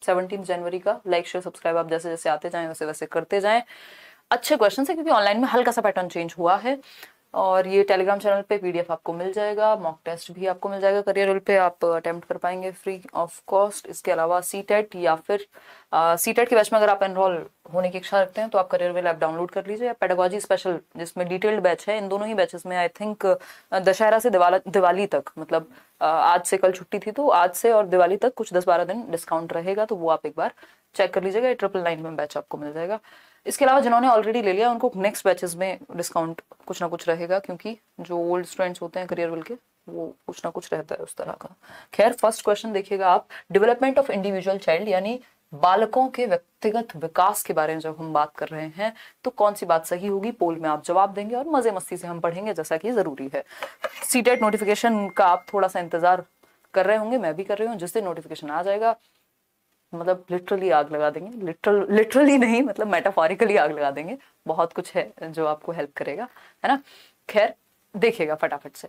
17 जनवरी का। Like share subscribe आप जैसे जैसे आते जाएं वैसे वैसे करते जाएं। अच्छे क्वेश्चन है क्योंकि ऑनलाइन में हल्का सा पैटर्न चेंज हुआ है। और ये टेलीग्राम चैनल पे पीडीएफ आपको मिल जाएगा, मॉक टेस्ट भी आपको मिल जाएगा करियर रोल पे, आप अटेम्प्ट कर पाएंगे फ्री ऑफ कॉस्ट। इसके अलावा सीटेट या फिर सीटेट के बैच में अगर आप एनरोल होने की इच्छा रखते हैं तो आप करियर वेल ऐप डाउनलोड कर लीजिए, या पेडागोजी स्पेशल जिसमें डिटेल्ड बैच है। इन दोनों ही बैचेस में आई थिंक दशहरा से दिवाली तक, मतलब आज से कल छुट्टी थी तो आज से और दिवाली तक कुछ 10-12 दिन डिस्काउंट रहेगा, तो वो आप एक बार चेक कर लीजिएगा। 999 में बैच आपको मिल जाएगा। इसके अलावा जिन्होंने ऑलरेडी ले लिया उनको नेक्स्ट बैचेस में डिस्काउंट कुछ ना कुछ रहेगा, क्योंकि जो ओल्ड स्टूडेंट्स होते हैं करियर वेल के वो कुछ ना कुछ रहता है उस तरह का। खैर फर्स्ट क्वेश्चन देखिएगा आप, डेवलपमेंट ऑफ इंडिविजुअल चाइल्ड यानी बालकों के व्यक्तिगत विकास के बारे में जब हम बात कर रहे हैं तो कौन सी बात सही होगी, पोल में आप जवाब देंगे और मजे मस्ती से हम पढ़ेंगे जैसा कि जरूरी है। सीटेट नोटिफिकेशन का आप थोड़ा सा इंतजार कर रहे होंगे, मैं भी कर रही हूँ। जिस दिन नोटिफिकेशन आ जाएगा मतलब लिटरली आग लगा देंगे, लिटरली नहीं मतलब मेटाफोरिकली आग लगा देंगे। बहुत कुछ है जो आपको हेल्प करेगा, है ना। खैर देखिएगा फटाफट से।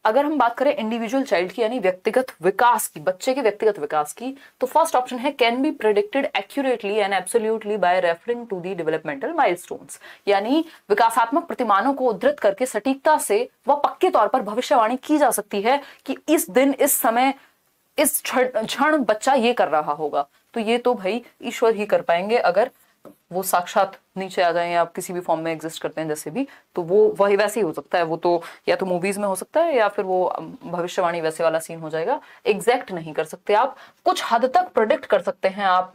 अगर हम बात करें इंडिविजुअल चाइल्ड की यानी व्यक्तिगत विकास की, बच्चे के व्यक्तिगत विकास की, तो फर्स्ट ऑप्शन है can be predicted accurately and absolutely by referring to the developmental milestones, यानी विकासात्मक प्रतिमानों को उद्धृत करके सटीकता से व पक्के तौर पर भविष्यवाणी की जा सकती है कि इस दिन इस समय इस क्षण बच्चा ये कर रहा होगा। तो ये तो भाई ईश्वर ही कर पाएंगे अगर वो साक्षात नीचे आ जाए या आप किसी भी फॉर्म में एग्जिस्ट करते हैं जैसे भी, तो वो वही वैसे ही हो सकता है। वो तो या तो मूवीज में हो सकता है या फिर वो भविष्यवाणी वैसे वाला सीन हो जाएगा। एग्जैक्ट नहीं कर सकते आप, कुछ हद तक प्रोडिक्ट कर सकते हैं आप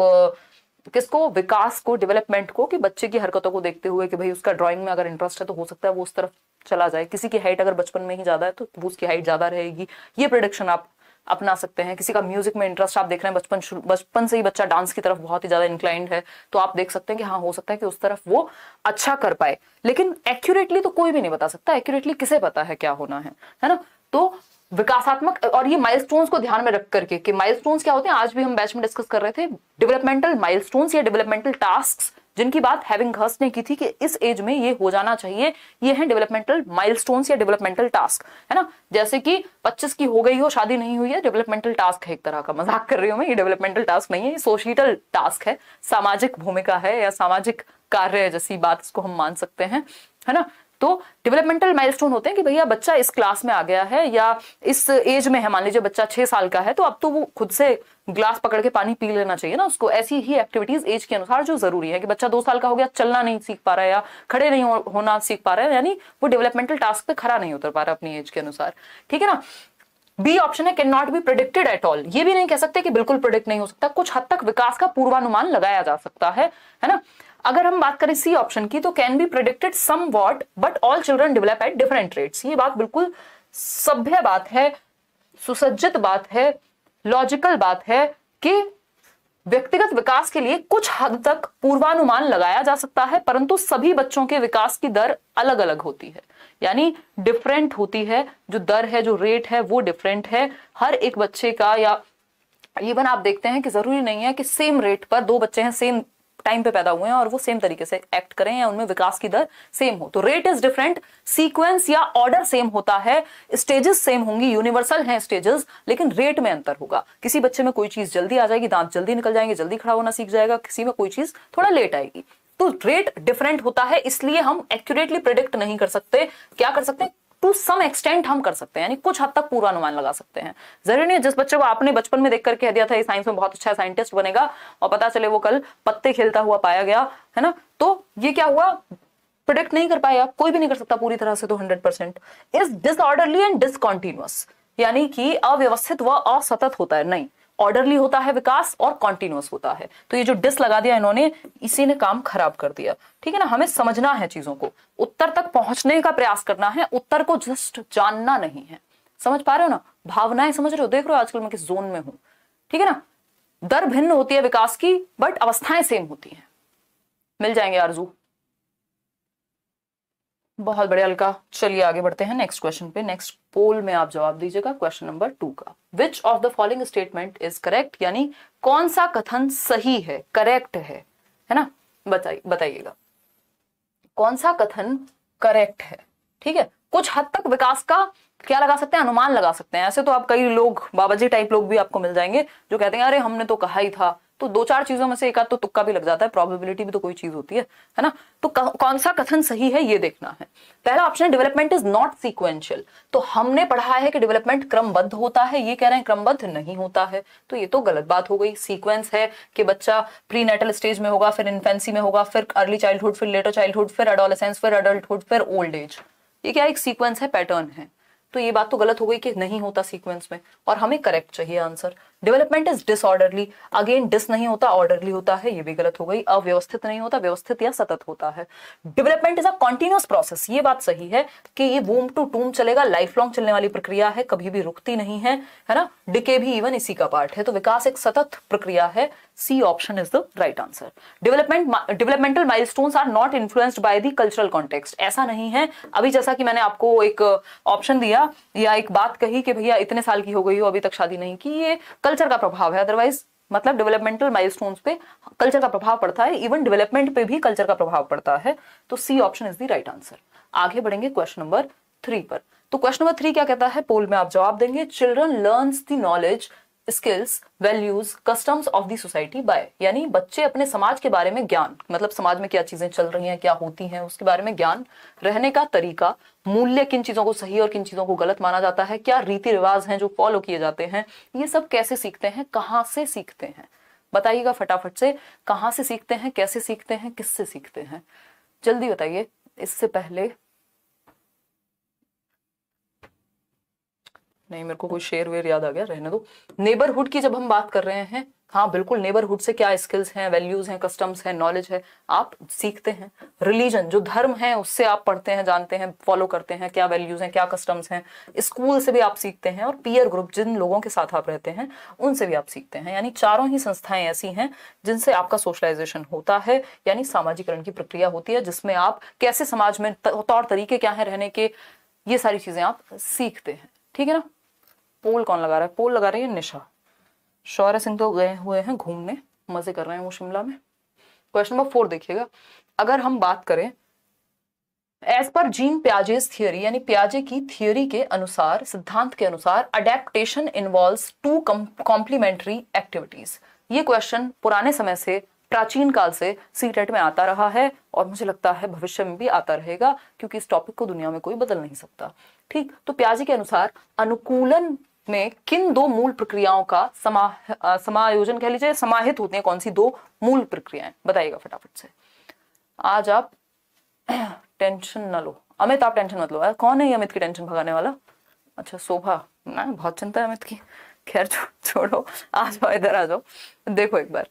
किसको, विकास को, डेवलपमेंट को, कि बच्चे की हरकतों को देखते हुए कि भाई उसका ड्राइंग में अगर इंटरेस्ट है तो हो सकता है वो उस तरफ चला जाए। किसी की हाइट अगर बचपन में ही ज्यादा है तो वो उसकी हाइट ज्यादा रहेगी, ये प्रेडिक्शन आप अपना सकते हैं। किसी का म्यूजिक में इंटरेस्ट आप देख रहे हैं, बचपन से ही बच्चा डांस की तरफ बहुत ही ज्यादा इंक्लाइंड है, तो आप देख सकते हैं कि हाँ हो सकता है कि उस तरफ वो अच्छा कर पाए। लेकिन एक्यूरेटली तो कोई भी नहीं बता सकता, एक्यूरेटली किसे पता है क्या होना है ना। तो विकासात्मक और ये माइलस्टोन्स को ध्यान में रख करके कि माइलस्टोन्स क्या होते हैं, आज भी हम बैच में डिस्कस कर रहे थे। डेवलपमेंटल माइलस्टोन्स या डेवलपमेंटल टास्क्स जिनकी बात हैविंगहर्स्ट ने की थी कि इस एज में ये हो जाना चाहिए, ये है डेवलपमेंटल माइलस्टोन्स या डेवलपमेंटल टास्क, है ना। जैसे कि 25 की हो गई हो शादी नहीं हुई है, डेवलपमेंटल टास्क है एक तरह का, मजाक कर रही हूं मैं, ये डेवलपमेंटल टास्क नहीं है, ये सोशल टास्क है, सामाजिक भूमिका है या सामाजिक कार्य जैसी बात इसको हम मान सकते हैं, है ना। तो डेवलपमेंटल माइलस्टोन होते हैं कि भैया बच्चा इस क्लास में आ गया है या इस एज में है, मान लीजिए बच्चा 6 साल का है तो अब तो वो खुद से ग्लास पकड़ के पानी पी लेना चाहिए ना उसको। ऐसी ही एक्टिविटीज एज के अनुसार जो जरूरी है, कि बच्चा 2 साल का हो गया चलना नहीं सीख पा रहा है या खड़े नहीं होना सीख पा रहा है, यानी वो डेवलपमेंटल टास्क पे खड़ा नहीं उतर पा रहा अपनी एज के अनुसार, ठीक है ना। बी ऑप्शन है can not B predicted at all, ये भी नहीं कह सकते कि बिल्कुल प्रेडिक्ट नहीं हो सकता, कुछ हद तक विकास का पूर्वानुमान लगाया जा सकता है ना। अगर हम बात करें सी ऑप्शन की तो can be predicted somewhat but all children develop at different rates, ये बात बिल्कुल सभ्य बात है, सुसज्जित बात है, लॉजिकल बात है कि व्यक्तिगत विकास के लिए कुछ हद तक पूर्वानुमान लगाया जा सकता है, परंतु सभी बच्चों के विकास की दर अलग अलग होती है, यानी डिफरेंट होती है। जो दर है, जो रेट है वो डिफरेंट है हर एक बच्चे का। या इवन आप देखते हैं कि जरूरी नहीं है कि सेम रेट पर 2 बच्चे हैं, सेम टाइम पे पैदा हुए हैं और वो सेम तरीके से एक्ट करें या उनमें विकास की दर सेम हो। तो रेट इज डिफरेंट, सीक्वेंस या ऑर्डर सेम होता है, स्टेजेस सेम होंगी, यूनिवर्सल हैं स्टेजेस, लेकिन रेट में अंतर होगा। किसी बच्चे में कोई चीज जल्दी आ जाएगी, दांत जल्दी निकल जाएंगे, जल्दी खड़ा होना सीख जाएगा, किसी में कोई चीज थोड़ा लेट आएगी। तो रेट डिफरेंट होता है, इसलिए हम एक्यूरेटली प्रेडिक्ट नहीं कर सकते। क्या कर सकते हैं, टू सम एक्सटेंट हम कर सकते हैं, यानी कुछ हद तक पूर्वानुमान लगा सकते हैं। जरूरी नहीं जिस बच्चे को आपने बचपन में देखकर कह दिया था ये साइंस में बहुत अच्छा साइंटिस्ट बनेगा और पता चले वो कल पत्ते खेलता हुआ पाया गया, है ना, तो ये क्या हुआ, प्रेडिक्ट नहीं कर पाया, कोई भी नहीं कर सकता पूरी तरह से। तो 100% इज डिसऑर्डरली एंड डिसकंटीन्यूअस, यानी कि अव्यवस्थित व असतत होता है, नहीं, ऑर्डरली होता है विकास और कॉन्टिन्यूअस होता है। तो ये जो डिस लगा दिया इन्होंने, इसी ने काम खराब कर दिया, ठीक है ना। हमें समझना है चीजों को, उत्तर तक पहुंचने का प्रयास करना है, उत्तर को जस्ट जानना नहीं है। समझ पा रहे हो ना, भावनाएं समझ रहे हो, देख रहे हो आजकल मैं किस जोन में हूं, ठीक है ना। दर भिन्न होती है विकास की बट अवस्थाएं सेम होती हैं। मिल जाएंगे आरजू, बहुत बढ़िया अलका। चलिए आगे बढ़ते हैं नेक्स्ट क्वेश्चन पे। नेक्स्ट पोल में आप जवाब दीजिएगा क्वेश्चन नंबर 2 का। विच of the following statement is correct, यानी कौन सा कथन सही है, करेक्ट है ना, बताइएगा कौन सा कथन करेक्ट है, ठीक है। कुछ हद तक विकास का क्या लगा सकते हैं, अनुमान लगा सकते हैं। ऐसे तो आप कई लोग बाबाजी टाइप लोग भी आपको मिल जाएंगे जो कहते हैं अरे हमने तो कहा ही था तो 2-4 चीजों में से एक आध तो तुक्का भी लग जाता है, प्रोबेबिलिटी भी तो कोई चीज होती है ना। तो कौन सा कथन सही है ये देखना है। पहला ऑप्शन है डेवलपमेंट इज नॉट सीक्वेंशियल। तो हमने पढ़ा है कि डेवलपमेंट क्रमबद्ध होता है, ये कह रहे हैं क्रमबद्ध नहीं होता है, तो ये तो गलत बात हो गई। सीक्वेंस है कि बच्चा प्री नेटल स्टेज में होगा, फिर इन्फेंसी में होगा, फिर अर्ली चाइल्डहुड, फिर लेटर चाइल्डहुड, फिर एडोलेसेंस, फिर अडल्टहुड, फिर ओल्ड एज। ये क्या एक सीक्वेंस है, पैटर्न है। तो ये बात तो गलत हो गई कि नहीं होता सीक्वेंस में, और हमें करेक्ट चाहिए answer. Development is disorderly, again dis नहीं होता, ऑर्डरली होता है, ये भी गलत हो गई। अव्यवस्थित नहीं होता, व्यवस्थित या सतत होता है। Development is a continuous process, ये बात सही है कि ये वूम टू टूम चलेगा, लाइफ लॉन्ग चलने वाली प्रक्रिया है, कभी भी रुकती नहीं है ना। डिके भी इवन इसी का पार्ट है, तो विकास एक सतत प्रक्रिया है। C option is the right answer. Developmental milestones are not influenced by the cultural context, ऐसा नहीं है। अभी जैसा कि मैंने आपको एक ऑप्शन दिया या एक बात कही कि भैया इतने साल की हो गई हो अभी तक शादी नहीं की, ये कल्चर का प्रभाव है। अदरवाइज मतलब डेवलपमेंटल माइलस्टोन्स पे कल्चर का प्रभाव पड़ता है, इवन डेवलपमेंट पे भी कल्चर का प्रभाव पड़ता है। तो C option is the right answer. आगे बढ़ेंगे क्वेश्चन नंबर 3 पर। तो क्वेश्चन नंबर 3 क्या कहता है, पोल में आप जवाब देंगे। Children learns the knowledge, skills, values, customs of the society bye, यानी बच्चे अपने समाज के बारे में ज्ञान, मतलब समाज में क्या चीजें चल रही हैं, क्या होती हैं, उसके बारे में ज्ञान, रहने का तरीका, मूल्य, किन चीजों को सही और किन चीजों को गलत माना जाता है, क्या रीति रिवाज हैं जो फॉलो किए जाते हैं, ये सब कैसे सीखते हैं, कहाँ से सीखते हैं। बताइएगा फटाफट से, कहाँ से सीखते हैं, कैसे सीखते हैं, किससे सीखते हैं, जल्दी बताइए। इससे पहले नहीं, मेरे को कोई शेर वेर याद आ गया, रहने दो। नेबरहुड की जब हम बात कर रहे हैं, हाँ बिल्कुल, नेबरहुड से क्या स्किल्स हैं, वैल्यूज हैं, कस्टम्स हैं, नॉलेज है, आप सीखते हैं। रिलीजन, जो धर्म है उससे आप पढ़ते हैं, जानते हैं, फॉलो करते हैं, क्या वैल्यूज हैं, क्या कस्टम्स हैं। स्कूल से भी आप सीखते हैं, और पीयर ग्रुप, जिन लोगों के साथ आप रहते हैं उनसे भी आप सीखते हैं। यानी चारों ही संस्थाएं ऐसी हैं जिनसे आपका सोशलाइजेशन होता है, यानी सामाजिकरण की प्रक्रिया होती है, जिसमें आप कैसे समाज में तौर तरीके क्या है रहने के, ये सारी चीजें आप सीखते हैं। ठीक है ना। पोल कौन लगा रहा है, पोल लगा रही है निशा। शौर्य सिंह तो गए हुए हैं घूमने, मजे कर रहे हैं वो शिमला में। क्वेश्चन नंबर 4 देखिएगा। अगर हम बात करें as per gene Piaget's theory, यानी पियाजे की थियोरी के अनुसार, सिद्धांत के अनुसार, अडेप्टेशन इन्वॉल्व्स 2 कॉम्प्लीमेंट्री एक्टिविटीज। ये क्वेश्चन पुराने समय से, प्राचीन काल से सीटेट में आता रहा है, और मुझे लगता है भविष्य में भी आता रहेगा, क्योंकि इस टॉपिक को दुनिया में कोई बदल नहीं सकता। ठीक, तो पियाजे के अनुसार अनुकूलन में किन 2 मूल प्रक्रियाओं का समायोजन कह लीजिए, समाहित होती हैं, कौन सी 2 मूल प्रक्रियाएं, बताइएगा फटाफट से। आज आप टेंशन ना लो, अमित आप टेंशन मत लो। कौन है ये अमित की टेंशन भगाने वाला? अच्छा शोभा ना, बहुत चिंता है अमित की। खैर छोड़ो, आ जाओ इधर आ जाओ। देखो एक बार,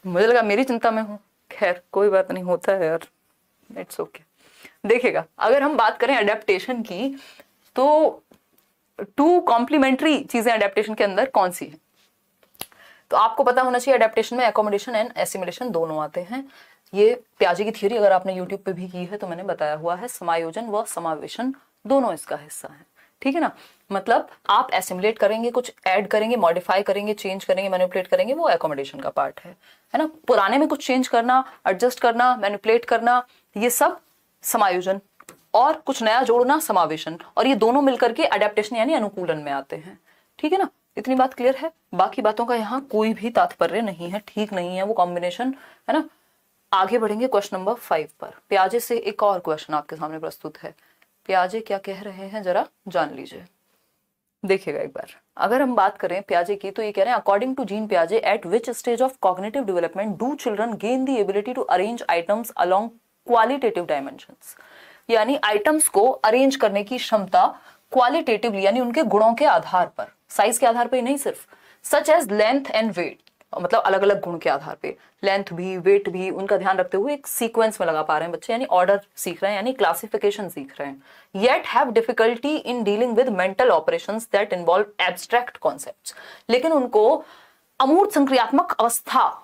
मुझे लगा मेरी चिंता में हूँ, खैर कोई बात नहीं, होता है यार, इट्स ओके। देखिएगा, अगर हम बात करें अडेप्टेशन की, तो 2 कॉम्प्लीमेंट्री चीजें अडेप्टेशन के अंदर कौन सी है, तो आपको पता होना चाहिए अडेप्टेशन में एकोमोडेशन एंड एसिमिलेशन दोनों आते हैं। ये पियाजे की थ्योरी अगर आपने यूट्यूब पे भी की है तो मैंने बताया हुआ है, समायोजन व समावेशन दोनों इसका हिस्सा है। ठीक है ना, मतलब आप एसिमिलेट करेंगे, कुछ ऐड करेंगे, मॉडिफाई करेंगे, चेंज करेंगे, मैनिपुलेट करेंगे, वो एकोमोडेशन का पार्ट है ना। पुराने में कुछ चेंज करना, एडजस्ट करना, मैनिपुलेट करना, ये सब समायोजन, और कुछ नया जोड़ना समावेशन, और ये दोनों मिलकर के अडेप्टेशन यानी अनुकूलन में आते हैं। ठीक है ना, इतनी बात क्लियर है। बाकी बातों का यहाँ कोई भी तात्पर्य नहीं है, ठीक नहीं है वो कॉम्बिनेशन, है ना। आगे बढ़ेंगे क्वेश्चन नंबर 5 पर। पियाजे से एक और क्वेश्चन आपके सामने प्रस्तुत है। पियाजे क्या कह रहे हैं जरा जान लीजिए, देखिएगा एक बार। अगर हम बात करें पियाजे की, तो ये कह रहे हैं अकॉर्डिंग टू जीन पियाजे, at which stage of cognitive development do children gain the ability to arrange items along qualitative dimensions, यानी आइटम्स को अरेंज करने की क्षमता क्वालिटेटिवली, यानी उनके गुणों के आधार पर, साइज के आधार पर नहीं सिर्फ, such as length and weight, मतलब अलग अलग गुण के आधार पे, लेंथ भी वेट भी, उनका ध्यान रखते हुए एक सीक्वेंस में लगा पा रहे हैं बच्चे, यानी ऑर्डर सीख रहे हैं, यानी क्लासिफिकेशन सीख रहे हैं। Yet have difficulty in dealing with mental operations that involve abstract concepts, लेकिन उनको अमूर्त संक्रियात्मक अवस्था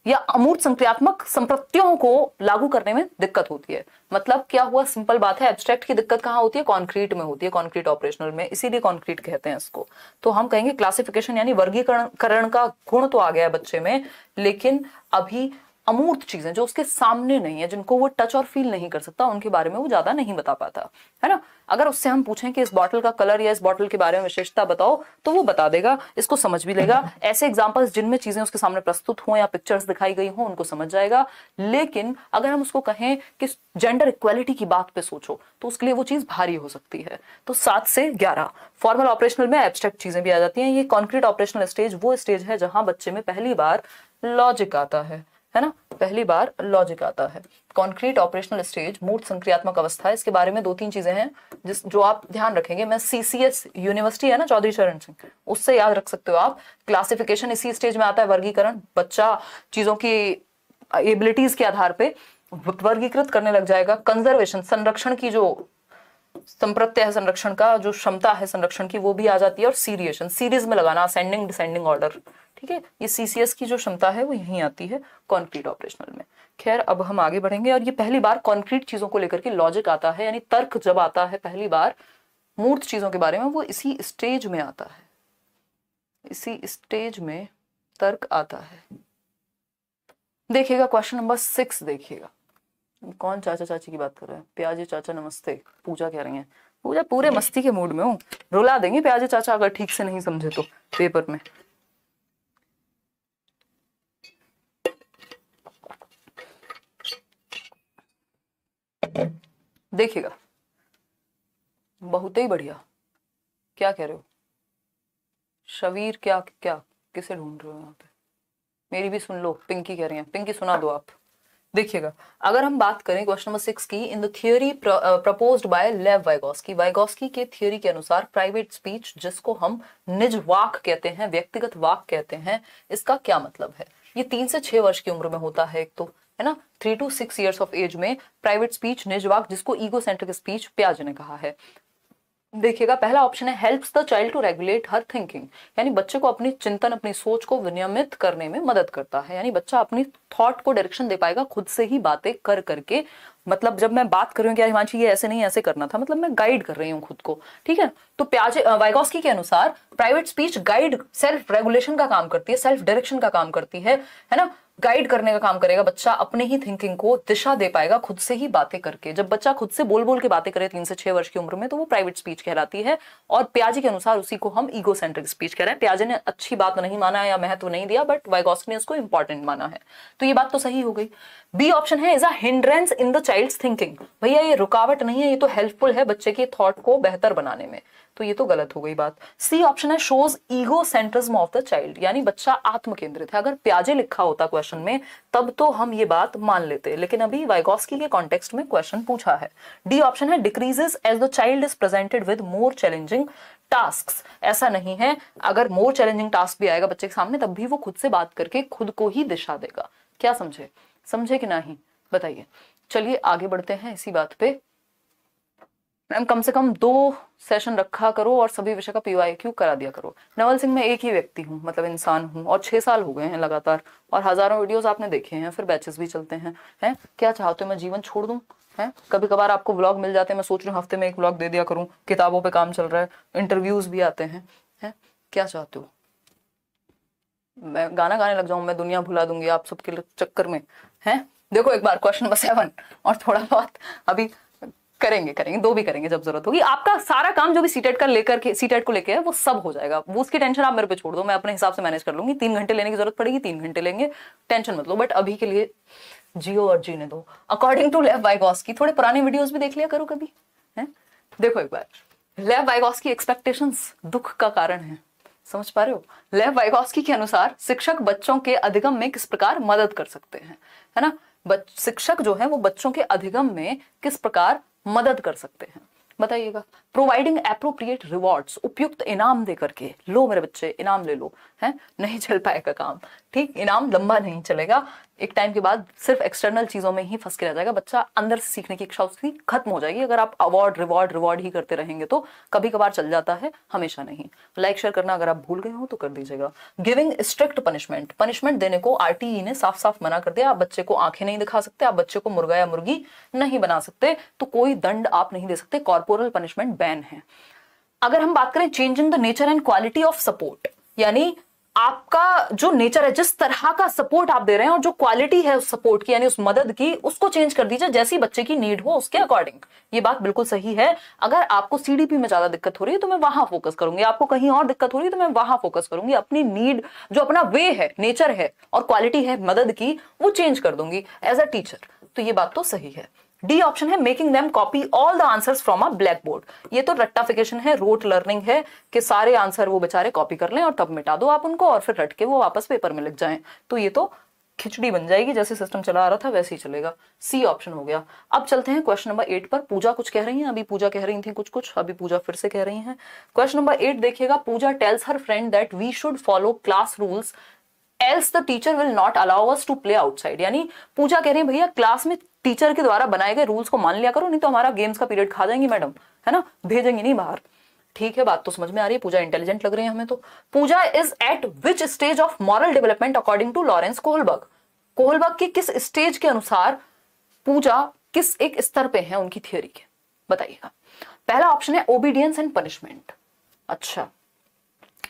या अमूर्त संक्रियात्मक संप्रत्यों को लागू करने में दिक्कत होती है। मतलब क्या हुआ, सिंपल बात है, एब्स्ट्रैक्ट की दिक्कत कहाँ होती है, कॉन्क्रीट में होती है, कॉन्क्रीट ऑपरेशनल में, इसीलिए कॉन्क्रीट कहते हैं इसको। तो हम कहेंगे क्लासिफिकेशन यानी वर्गीकरण का गुण तो आ गया है बच्चे में, लेकिन अभी अमूर्त चीजें जो उसके सामने नहीं है, जिनको वो टच और फील नहीं कर सकता, उनके बारे में वो ज्यादा नहीं बता पाता, है ना। अगर उससे हम पूछें कि इस बॉटल का कलर या इस बॉटल के बारे में विशेषता बताओ, तो वो बता देगा, इसको समझ भी लेगा। ऐसे एग्जांपल्स जिनमें चीजें उसके सामने प्रस्तुत हो या पिक्चर्स दिखाई गई हो, उनको समझ जाएगा। लेकिन अगर हम उसको कहें कि जेंडर इक्वालिटी की बात पे सोचो, तो उसके लिए वो चीज भारी हो सकती है। तो 7 से 11। फॉर्मल ऑपरेशनल में एब्स्ट्रैक्ट चीजें भी आ जाती हैं। ये कॉन्क्रीट ऑपरेशनल स्टेज वो स्टेज है जहां बच्चे में पहली बार लॉजिक आता है ना, पहली बार लॉजिक आता है। कॉन्क्रीट ऑपरेशनल स्टेज, मूर्त संक्रियात्मक अवस्था, इसके बारे में 2-3 चीजें हैं जो आप ध्यान रखेंगे। मैं सीसीएस यूनिवर्सिटी है ना, चौधरी चरण सिंह, उससे याद रख सकते हो आप। क्लासिफिकेशन इसी स्टेज में आता है, वर्गीकरण। बच्चा चीजों की एबिलिटीज के आधार पे वर्गीकृत करने लग जाएगा। कंजर्वेशन, संरक्षण की जो संप्रत्यय है, संरक्षण का जो क्षमता है संरक्षण की, वो भी आ जाती है। और सीरिएशन, सीरीज में लगाना, असेंडिंग डिसेंडिंग ऑर्डर, ठीक है, ये सीसीएस की जो क्षमता है वो यहीं आती है कॉन्क्रीट ऑपरेशनल में। खैर, अब हम आगे बढ़ेंगे। और ये पहली बार कॉन्क्रीट चीजों को लेकर के लॉजिक आता है, यानी तर्क जब आता है पहली बार मूर्त चीजों के बारे में, वो इसी स्टेज में आता है, इसी स्टेज में तर्क आता है। देखिएगा क्वेश्चन नंबर 6, देखिएगा। कौन चाचा चाची की बात कर रहे हैं? प्याजी चाचा नमस्ते, पूजा कह रही हैं। पूजा पूरे मस्ती के मूड में हूँ, रुला देंगे प्याजी चाचा अगर ठीक से नहीं समझे तो पेपर में। देखिएगा, बहुत ही बढ़िया। क्या कह रहे हो शबीर? क्या क्या किसे ढूंढ रहे हो यहाँ पे? मेरी भी सुन लो, पिंकी कह रही हैं। पिंकी सुना दो आप। देखिएगा, अगर हम बात करें क्वेश्चन नंबर 6 की, in the theory proposed by लेव वाइगोस्की, वाइगोस्की के थियोरी के अनुसार प्राइवेट स्पीच, जिसको हम निज वाक कहते हैं, व्यक्तिगत वाक कहते हैं, इसका क्या मतलब है? ये 3 से 6 वर्ष की उम्र में होता है, एक तो है ना, 3 to 6 years ऑफ एज में प्राइवेट स्पीच, निज वाक, जिसको ईगोसेंट्रिक स्पीच पियाजे ने कहा है। देखिएगा, पहला ऑप्शन है helps the child to regulate her thinking, यानी बच्चे को अपनी चिंतन, अपनी सोच को विनियमित करने में मदद करता है। यानी बच्चा अपनी थॉट को डायरेक्शन दे पाएगा खुद से ही बातें कर करके। मतलब जब मैं बात कर रही हूँ कि हिमांशी ये ऐसे नहीं ऐसे करना था, मतलब मैं गाइड कर रही हूँ खुद को, ठीक है। तो पियाजे वाइगोस्की के अनुसार private speech guide, self regulation का काम करती है, सेल्फ डायरेक्शन का काम करती है ना, गाइड करने का काम करेगा। बच्चा अपने ही थिंकिंग को दिशा दे पाएगा खुद से ही बातें करके। जब बच्चा खुद से बोल बोल के बातें करे 3 से 6 वर्ष की उम्र में, तो वो प्राइवेट स्पीच कहलाती है। और पियाजे के अनुसार उसी को हम ईगोसेंट्रिक स्पीच कह रहे हैं। पियाजे ने अच्छी बात नहीं माना या महत्व नहीं दिया, बट वाइगोस्की ने उसको इंपॉर्टेंट माना है। तो ये बात तो सही हो गई। बी ऑप्शन है is a hindrance in the child's thinking, भैया ये रुकावट नहीं है, ये तो हेल्पफुल है बच्चे के थॉट को बेहतर बनाने में। तो ये तो गलत हो गई बात। सी ऑप्शन है shows ego centrism of the child, यानी बच्चा आत्म केंद्रित है। अगर पियाजे लिखा होता क्वेश्चन में तब तो हम ये बात मान लेते, लेकिन अभी वाइगोस्की के कॉन्टेक्स्ट में क्वेश्चन पूछा है। डी ऑप्शन है decreases as the child is presented with more challenging tasks, ऐसा नहीं है, अगर मोर चैलेंजिंग टास्क भी आएगा बच्चे के सामने तब भी वो खुद से बात करके खुद को ही दिशा देगा। क्या समझे? समझे कि नहीं बताइए। चलिए आगे बढ़ते हैं इसी बात पे। मैम कम से कम 2 सेशन रखा करो और सभी विषय का PYQ करा दिया करो। नवल सिंह, मैं एक ही व्यक्ति हूँ, मतलब इंसान हूँ, और 6 साल हो गए हैं लगातार, और हजारों वीडियोस आपने देखे हैं, फिर बैचेस भी चलते हैं। क्या चाहते हो मैं जीवन छोड़ दूं? है कभी कभार आपको व्लॉग मिल जाते हैं, मैं सोच रही हूँ हफ्ते में 1 व्लॉग दे दिया करूँ। किताबों पे काम चल रहा है, इंटरव्यूज भी आते हैं। क्या चाहते हो मैं गाना गाने लग जाऊं? मैं दुनिया भुला दूंगी आप सबके चक्कर में, है? देखो एक बार क्वेश्चन नंबर 7 और थोड़ा बहुत अभी करेंगे 2 भी करेंगे जब जरूरत होगी। आपका सारा काम जो भी सीटेट का लेकर के, सीटेट को लेके है, वो सब हो जाएगा। वो उसकी टेंशन आप मेरे पे छोड़ दो, मैं अपने हिसाब से मैनेज कर लूंगी। 3 घंटे लेने की जरूरत पड़ेगी 3 घंटे लेंगे, टेंशन मत लो। बट अभी के लिए जियो और जीने दो अकॉर्डिंग टू लेव वाइगोस्की। थोड़े पुराने वीडियोस भी देख लिया करो कभी, है? देखो एक बार, लेव वाइगोस्की एक्सपेक्टेशंस दुख का कारण है, समझ पा रहे हो? लेव वाइगोस्की के अनुसार शिक्षक बच्चों के अधिगम में किस प्रकार मदद कर सकते हैं, है ना। शिक्षक जो है वो बच्चों के अधिगम में किस प्रकार मदद कर सकते हैं, बताइएगा। प्रोवाइडिंग एप्रोप्रिएट रिवॉर्ड्स, उपयुक्त इनाम दे करके, लो मेरे बच्चे इनाम ले लो, है? नहीं चल पाएगा काम, ठीक, इनाम लंबा नहीं चलेगा। एक टाइम के बाद सिर्फ एक्सटर्नल चीजों में ही फंस के रह जाएगा बच्चा, अंदर से सीखने की इच्छा उसकी खत्म हो जाएगी। अगर आप अवार्ड रिवॉर्ड ही करते रहेंगे तो कभी कभार चल जाता है, हमेशा नहीं। लाइक शेयर करना अगर आप भूल गए हो तो कर दीजिएगा। गिविंग स्ट्रिक्ट पनिशमेंट, पनिशमेंट देने को RTE ने साफ साफ मना कर दिया। आप बच्चे को आंखें नहीं दिखा सकते, आप बच्चे को मुर्गा या मुर्गी नहीं बना सकते, तो कोई दंड आप नहीं दे सकते, कॉर्पोरल पनिशमेंट बैन है। अगर हम बात करें changing the nature and quality of support, यानी आपका जो नेचर है, जिस तरह का सपोर्ट आप दे रहे हैं और जो क्वालिटी है उस सपोर्ट की यानी उस मदद की, उसको चेंज कर दीजिए जैसी बच्चे की नीड हो उसके अकॉर्डिंग। ये बात बिल्कुल सही है। अगर आपको सीडीपी में ज्यादा दिक्कत हो रही है तो मैं वहां फोकस करूंगी, आपको कहीं और दिक्कत हो रही है तो मैं वहां फोकस करूंगी, अपनी नीड जो अपना वे है, नेचर है और क्वालिटी है मदद की, वो चेंज कर दूंगी एज अ टीचर। तो ये बात तो सही है। डी ऑप्शन है making them copy all the answers from a black board. ये तो रट्टाफिकेशन है, रोट लर्निंग है कि सारे आंसर वो बेचारे कॉपी कर लें और तब मिटा दो आप उनको और फिर रट के वो वापस पेपर में लिख जाएं। तो ये तो खिचड़ी बन जाएगी, जैसे सिस्टम चला आ रहा था वैसे ही चलेगा। सी ऑप्शन हो गया। अब चलते हैं क्वेश्चन नंबर 8 पर। पूजा कुछ कह रही हैं, अभी पूजा कह रही थी कुछ कुछ, अभी पूजा फिर से कह रही हैं। क्वेश्चन नंबर 8 देखिएगा। Pooja tells her friend that we should follow class rules else the teacher will not allow us to play outside. यानी पूजा कह रही है भैया क्लास में टीचर के द्वारा बनाए गए रूल्स को मान लिया करो, नहीं तो हमारा गेम्स का पीरियड खा जाएंगी मैडम, है ना, भेजेंगी नहीं बाहर। ठीक है, बात तो समझ में आ रही है। पूजा इंटेलिजेंट लग रही है हमें तो। Pooja is at which stage of moral development according to Lawrence Kohlberg. Kohlberg की किस स्टेज के अनुसार पूजा किस एक स्तर पे है उनकी थियोरी के, बताइएगा। पहला ऑप्शन है ओबीडियंस एंड पनिशमेंट। अच्छा,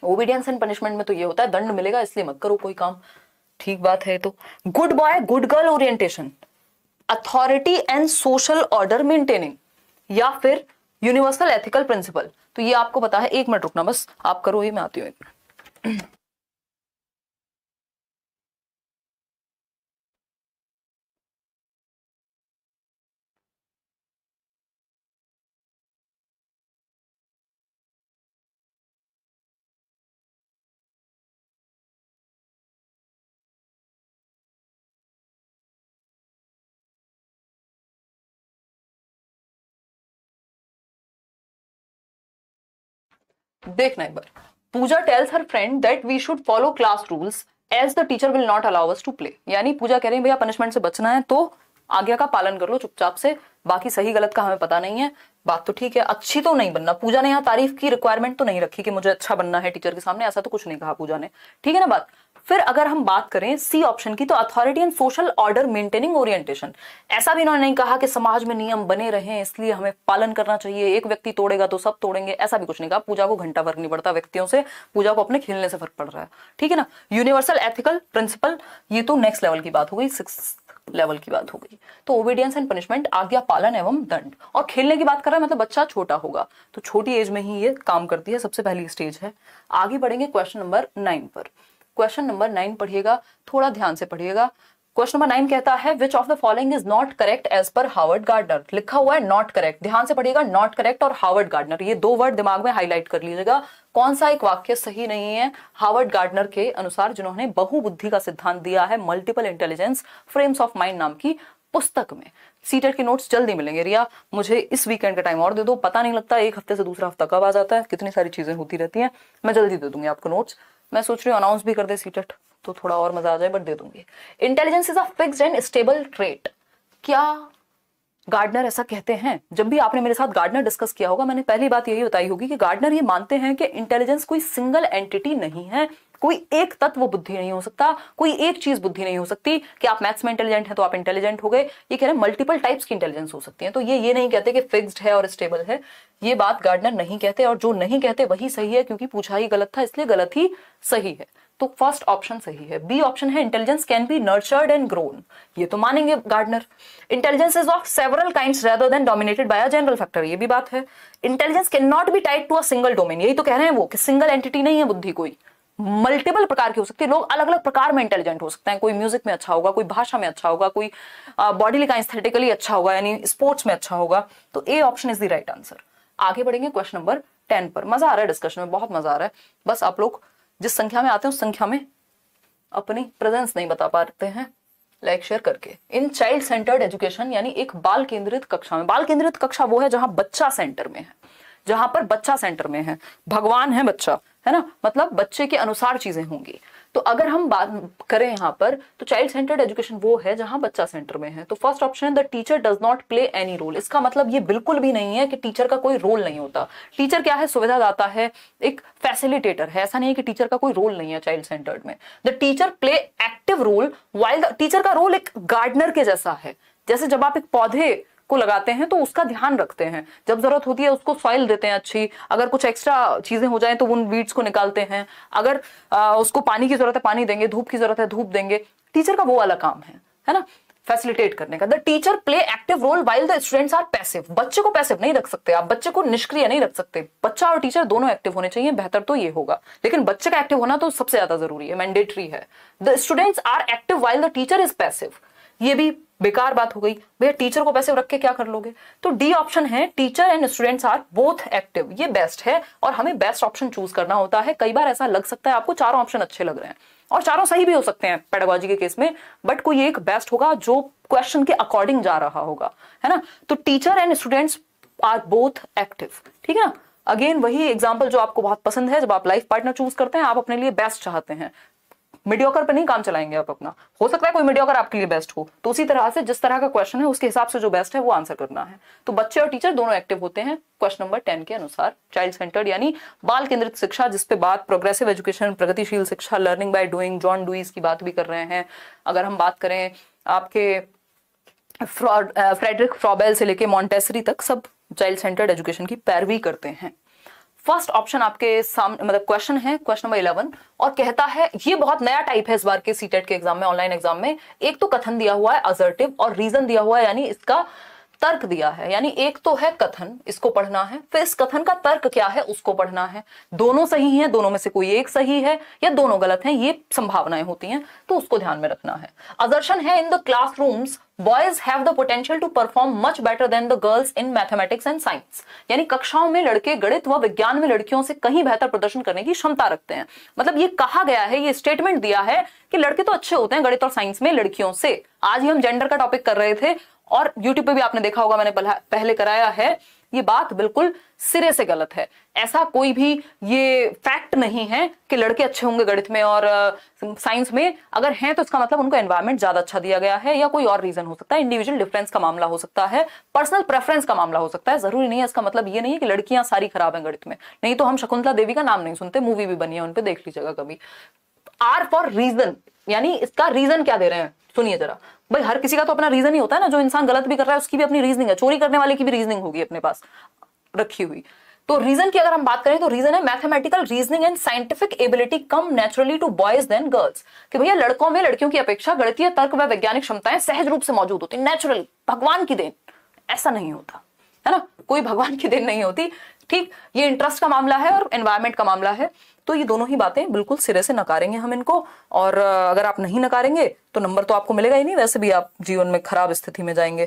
ओबीडियंस एंड पनिशमेंट में तो ये होता है दंड मिलेगा इसलिए मत करो कोई काम, ठीक बात है। तो good boy good girl orientation, authority and social order maintaining, या फिर यूनिवर्सल एथिकल प्रिंसिपल। तो ये आपको पता है। 1 मिनट रुकना बस, आप करो ये, मैं आती हूँ 1 मिनट। देखना एक बार। Pooja tells her friend that we should follow class rules as the teacher will not allow us to play. यानी पूजा कह रही है भैया पनिशमेंट से बचना है तो आज्ञा का पालन कर लो चुपचाप से, बाकी सही गलत का हमें पता नहीं है। बात तो ठीक है। अच्छी तो नहीं बनना, पूजा ने यहाँ तारीफ की रिक्वायरमेंट तो नहीं रखी कि मुझे अच्छा बनना है टीचर के सामने, ऐसा तो कुछ नहीं कहा पूजा ने, ठीक है ना बात। फिर अगर हम बात करें सी ऑप्शन की, तो authority and social order maintaining orientation. ऐसा भी इन्होंने नहीं कहा कि समाज में नियम बने रहे इसलिए हमें पालन करना चाहिए, एक व्यक्ति तोड़ेगा तो सब तोड़ेंगे, ऐसा भी कुछ नहीं कहा। पूजा को घंटा फर्क नहीं पड़ता व्यक्तियों से, पूजा को अपने खेलने से फर्क पड़ रहा है, ठीक है ना। यूनिवर्सल एथिकल प्रिंसिपल, ये तो नेक्स्ट लेवल की बात हो गई, 6 लेवल की बात हो गई। तो ओबीडियंस एंड पनिशमेंट, आज्ञा पालन एवं दंड। और खेलने की बात कर रहा है मतलब बच्चा छोटा होगा तो छोटी एज में ही ये काम करती है, सबसे पहली स्टेज है। आगे बढ़ेंगे क्वेश्चन नंबर 9 पर। क्वेश्चन नंबर 9 पढ़िएगा, थोड़ा ध्यान से पढ़िएगा। क्वेश्चन नंबर 9 कहता है which of the following is not correct as per Howard Gardner. लिखा हुआ है नॉट करेक्ट, ध्यान से पढ़िएगा, नॉट करेक्ट और हार्वर्ड गार्डनर, ये 2 वर्ड दिमाग में हाईलाइट कर लीजिएगा। कौन सा एक वाक्य सही नहीं है हार्वर्ड गार्डनर के अनुसार, जिन्होंने बहुबुद्धि का सिद्धांत दिया है multiple intelligence frames of mind नाम की पुस्तक में। सीटेट के नोट्स जल्दी मिलेंगे। रिया मुझे इस वीकेंड का टाइम और दे दो, पता नहीं लगता एक हफ्ते से दूसरा हफ्ता कब आ जाता है, कितनी सारी चीजें होती रहती हैं। मैं जल्दी दे दूंगी आपको नोट्स। मैं सोच रही हूँ अनाउंस भी कर दे सीटेट तो थोड़ा और मजा आ जाए, बट दे दूंगी। Intelligence is a fixed and stable trait. क्या गार्डनर ऐसा कहते हैं? जब भी आपने मेरे साथ गार्डनर डिस्कस किया होगा, मैंने पहली बात यही बताई होगी कि गार्डनर ये मानते हैं कि इंटेलिजेंस कोई सिंगल एंटिटी नहीं है, कोई एक तत्व बुद्धि नहीं हो सकता, कोई एक चीज बुद्धि नहीं हो सकती कि आप मैथ्स में इंटेलिजेंट हैं तो आप इंटेलिजेंट हो गए। ये कह रहे हैं मल्टीपल टाइप्स की इंटेलिजेंस हो सकती है। तो ये नहीं कहते कि फिक्स्ड है और स्टेबल है, ये बात गार्डनर नहीं कहते, और जो नहीं कहते वही सही है, क्योंकि पूछा ही गलत था इसलिए गलत ही सही है। तो फर्स्ट ऑप्शन सही है। बी ऑप्शन है intelligence can be nurtured and grown, ये तो मानेंगे Gardner. Intelligence is of several kinds rather than dominated by a general factor, ये भी बात है। Intelligence can not be tied to a single domain, यही तो कह रहे हैं वो कि सिंगल एंटिटी नहीं है बुद्धि, कोई मल्टीपल प्रकार की हो सकती है। लोग अलग अलग प्रकार में इंटेलिजेंट हो सकते हैं, कोई म्यूजिक में अच्छा होगा, कोई भाषा में अच्छा होगा, कोई बॉडी का एस्थेटिकली अच्छा होगा, यानी स्पोर्ट्स में अच्छा होगा। तो A option is the right answer. आगे बढ़ेंगे क्वेश्चन नंबर 10 पर। मजा आ रहा है डिस्कशन में, बहुत मजा आ रहा है। बस आप लोग जिस संख्या में आते हैं उस संख्या में अपनी प्रेजेंस नहीं बता पाते हैं लाइक शेयर करके। इन चाइल्ड सेंटर्ड एजुकेशन, यानी एक बाल केंद्रित कक्षा में, बाल केंद्रित कक्षा वो है जहां बच्चा सेंटर में है, जहां पर बच्चा सेंटर में है, भगवान है बच्चा, है ना, मतलब बच्चे के अनुसार चीजें होंगी। तो अगर हम बात करें यहाँ पर, तो चाइल्ड सेंटर्ड एजुकेशन वो है जहां बच्चा सेंटर में है। तो फर्स्ट ऑप्शन है the teacher does not play any role. इसका मतलब ये बिल्कुल भी नहीं है कि टीचर का कोई रोल नहीं होता। टीचर क्या है? सुविधादाता है, एक फैसिलिटेटर है। ऐसा नहीं है कि टीचर का कोई रोल नहीं है चाइल्ड सेंटर्ड में। The teacher play active role while the teacher का रोल एक गार्डनर के जैसा है। जैसे जब आप एक पौधे को लगाते हैं तो उसका ध्यान रखते हैं, जब जरूरत होती है उसको सॉइल देते हैं अच्छी, अगर कुछ एक्स्ट्रा चीजें हो जाए तो उन वीड्स को निकालते हैं, अगर उसको पानी की जरूरत है पानी देंगे, धूप की जरूरत है धूप देंगे। टीचर का वो वाला काम है ना, फैसिलिटेट करने का। The teacher play active role while the students are passive. बच्चे को पैसिव नहीं रख सकते आप, बच्चे को निष्क्रिय नहीं रख सकते। बच्चा और टीचर दोनों एक्टिव होने चाहिए, बेहतर तो ये होगा, लेकिन बच्चे का एक्टिव होना तो सबसे ज्यादा जरूरी है, मैंडेटरी है। The students are active while the teacher is passive, ये भी बेकार बात हो गई भैया, टीचर को पैसिव रख के क्या कर लोगे। तो डी ऑप्शन है, teacher and students are both active, ये बेस्ट है और हमें बेस्ट ऑप्शन चूज करना होता है। कई बार ऐसा लग सकता है आपको चारों ऑप्शन अच्छे लग रहे हैं और चारों सही भी हो सकते हैं पेडागोजी के केस में, बट कोई एक बेस्ट होगा जो क्वेश्चन के अकॉर्डिंग जा रहा होगा, है ना। तो teacher and students are both active, ठीक है ना। अगेन वही एग्जांपल जो आपको बहुत पसंद है, जब आप लाइफ पार्टनर चूज करते हैं आप अपने लिए बेस्ट चाहते हैं, मीडियोकर पे नहीं काम चलाएंगे आप अपना, हो सकता है कोई मीडियोकर आपके लिए बेस्ट हो, तो उसी तरह से जिस तरह का क्वेश्चन है उसके हिसाब से जो बेस्ट है वो आंसर करना है। तो बच्चे और टीचर दोनों एक्टिव होते हैं क्वेश्चन नंबर 10 के अनुसार। चाइल्ड सेंटर्ड यानी बाल केंद्रित शिक्षा, जिसपे बात प्रोग्रेसिव एजुकेशन, प्रगतिशील शिक्षा, लर्निंग बाय डूइंग, जॉन डुईस की बात भी कर रहे हैं। अगर हम बात करें आपके फ्रेडरिक फ्रॉबेल से लेके मॉन्टेसरी तक सब चाइल्ड सेंटर्ड एजुकेशन की पैरवी करते हैं। फर्स्ट ऑप्शन आपके सामने मतलब क्वेश्चन है क्वेश्चन नंबर 11 और कहता है, ये बहुत नया टाइप है इस बार के सीटेट के एग्जाम में, ऑनलाइन एग्जाम में। एक तो कथन दिया हुआ है असर्टिव और रीजन दिया हुआ है, यानी इसका तर्क दिया है, यानी एक तो है कथन, इसको पढ़ना है, फिर इस कथन का तर्क क्या है उसको पढ़ना है। दोनों सही हैं, दोनों में से कोई एक सही है या दोनों गलत हैं, ये संभावनाएं होती हैं, तो उसको ध्यान में रखना है। असर्शन है, in the classrooms boys have the potential to perform much better than the girls in mathematics and science, यानी कक्षाओं में लड़के गणित व विज्ञान में लड़कियों से कहीं बेहतर प्रदर्शन करने की क्षमता रखते हैं। मतलब ये कहा गया है, ये स्टेटमेंट दिया है कि लड़के तो अच्छे होते हैं गणित और साइंस में लड़कियों से। आज ही हम जेंडर का टॉपिक कर रहे थे और यूट्यूब पे भी आपने देखा होगा, मैंने पहले कराया है, ये बात बिल्कुल सिरे से गलत है। ऐसा कोई भी ये फैक्ट नहीं है कि लड़के अच्छे होंगे गणित में और साइंस में। अगर हैं तो इसका मतलब उनको एनवायरनमेंट ज्यादा अच्छा दिया गया है या कोई और रीजन हो सकता है, इंडिविजुअल डिफरेंस का मामला हो सकता है, पर्सनल प्रेफरेंस का मामला हो सकता है। जरूरी नहीं है, इसका मतलब ये नहीं है कि लड़कियां सारी खराब हैं गणित में, नहीं तो हम शकुंतला देवी का नाम नहीं सुनते, मूवी भी बनी है उन पे, देख लीजिएगा कभी। आर फॉर रीजन, यानी इसका रीजन क्या दे रहे हैं सुनिए जरा। भाई हर किसी का तो अपना रीजन ही होता है ना, जो इंसान गलत भी कर रहा है उसकी भी अपनी रीजनिंग है, चोरी करने वाले की भी रीजनिंग होगी अपने पास रखी हुई। तो रीजन की अगर हम बात करें तो रीजन है mathematical reasoning and scientific ability come naturally to boys than girls, कि भैया लड़कों में लड़कियों की अपेक्षा गणितीय तर्क व वैज्ञानिक क्षमताएं सहज रूप से मौजूद होती, नेचुरली, भगवान की देन। ऐसा नहीं होता है ना, कोई भगवान की देन नहीं होती, ठीक। ये इंटरेस्ट का मामला है और एनवायरमेंट का मामला है, तो ये दोनों ही बातें बिल्कुल सिरे से नकारेंगे हम इनको। और अगर आप नहीं नकारेंगे तो नंबर तो आपको मिलेगा ही नहीं, वैसे भी आप जीवन में खराब स्थिति में जाएंगे।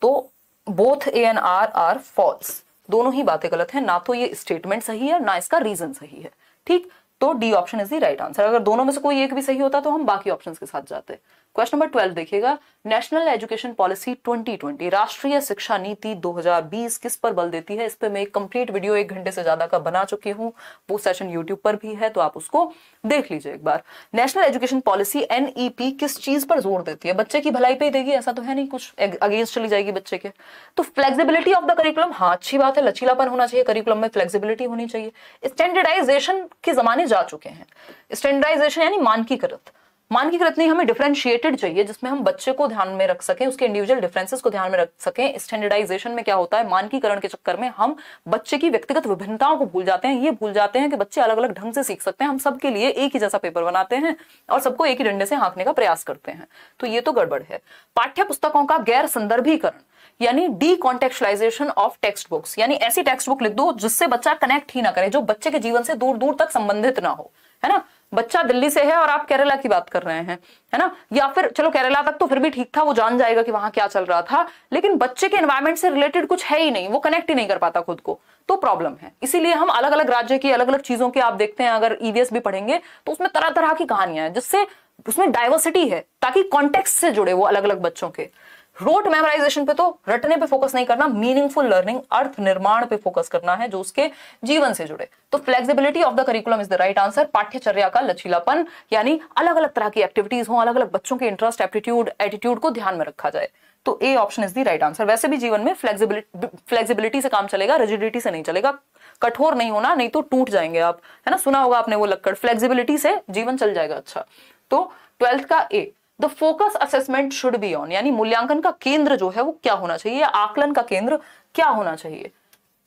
तो both A and R false, दोनों ही बातें गलत हैं, ना तो ये स्टेटमेंट सही है ना इसका रीजन सही है, ठीक। तो D option is the right answer. अगर दोनों में से कोई एक भी सही होता तो हम बाकी ऑप्शंस के साथ जाते। क्वेश्चन नंबर 12 देखिएगा, नेशनल एजुकेशन पॉलिसी 2020 राष्ट्रीय शिक्षा नीति 2020 किस पर बल देती है। इस पे मैं एक कंप्लीट वीडियो 1 घंटे से ज्यादा का बना चुकी हूँ, वो सेशन यूट्यूब पर भी है, तो आप उसको देख लीजिए एक बार। नेशनल एजुकेशन पॉलिसी NEP किस चीज पर जोर देती है, बच्चे की भलाई पे ही देगी, ऐसा तो है नहीं कुछ अगेंस्ट चली जाएगी बच्चे के। तो फ्लेक्सिबिलिटी ऑफ द करिकुलम, हाँ अच्छी बात है, लचीलापन होना चाहिए करिकुलम में, फ्लेक्सिबिलिटी होनी चाहिए। स्टैंडर्डाइजेशन के जमाने जा चुके हैं, स्टैंडर्डाइजेशन यानी मानकीकृत, मानकीकृत नहीं, हमें डिफरेंशिएटेड चाहिए जिसमें हम बच्चे को ध्यान में रख सकें, उसके इंडिविजुअल डिफरेंसेस को ध्यान में रख सकें। स्टैंडर्डाइजेशन में क्या होता है, मानकीकरण के चक्कर में हम बच्चे की व्यक्तिगत विभिन्नताओं को भूल जाते हैं, ये भूल जाते हैं कि बच्चे अलग अलग ढंग से सीख सकते हैं। हम सबके लिए एक ही जैसा पेपर बनाते हैं और सबको एक ही डंडे से हाँकने का प्रयास करते हैं, तो ये तो गड़बड़ है। पाठ्य पुस्तकों का गैर संदर्भीकरण यानी डी कॉन्टेक्चुअलाइजेशन ऑफ टेक्स्ट बुक्स, यानी ऐसी टेक्स्ट बुक लिख दो जिससे बच्चा कनेक्ट ही ना करे, जो बच्चे के जीवन से दूर दूर तक संबंधित ना हो, है ना। बच्चा दिल्ली से है और आप केरला की बात कर रहे हैं, है ना, या फिर चलो केरला तक तो फिर भी ठीक था, वो जान जाएगा कि वहां क्या चल रहा था, लेकिन बच्चे के एनवायरनमेंट से रिलेटेड कुछ है ही नहीं, वो कनेक्ट ही नहीं कर पाता खुद को, तो प्रॉब्लम है। इसीलिए हम अलग अलग राज्य की अलग अलग चीजों के आप देखते हैं, अगर EVS भी पढ़ेंगे तो उसमें तरह तरह की कहानियां हैं, जिससे उसमें डाइवर्सिटी है, ताकि कॉन्टेक्स्ट से जुड़े वो अलग अलग बच्चों के। रोट मेमोराइजेशन पे तो रटने पे फोकस नहीं करना, मीनिंगफुल लर्निंग, अर्थ निर्माण पे फोकस करना है जो उसके जीवन से जुड़े। तो flexibility of the curriculum is the right answer. पाठ्यचर्या का लचीलापन यानी अलग अलग तरह की एक्टिविटीज हो, अलग अलग बच्चों के इंटरेस्ट, एप्टीट्यूड, एटीट्यूड को ध्यान में रखा जाए, तो A option is the right answer. वैसे भी जीवन में फ्लेक्सिबिलिटी से काम चलेगा, रिजिडिटी से नहीं चलेगा, कठोर नहीं होना, नहीं तो टूट जाएंगे आप, है ना। सुना होगा आपने वो लक्कड़, फ्लेक्सिबिलिटी से जीवन चल जाएगा अच्छा। तो 12th का A, the focus assessment should be on, यानी मूल्यांकन का केंद्र जो है वो क्या होना चाहिए, आकलन का केंद्र क्या होना चाहिए।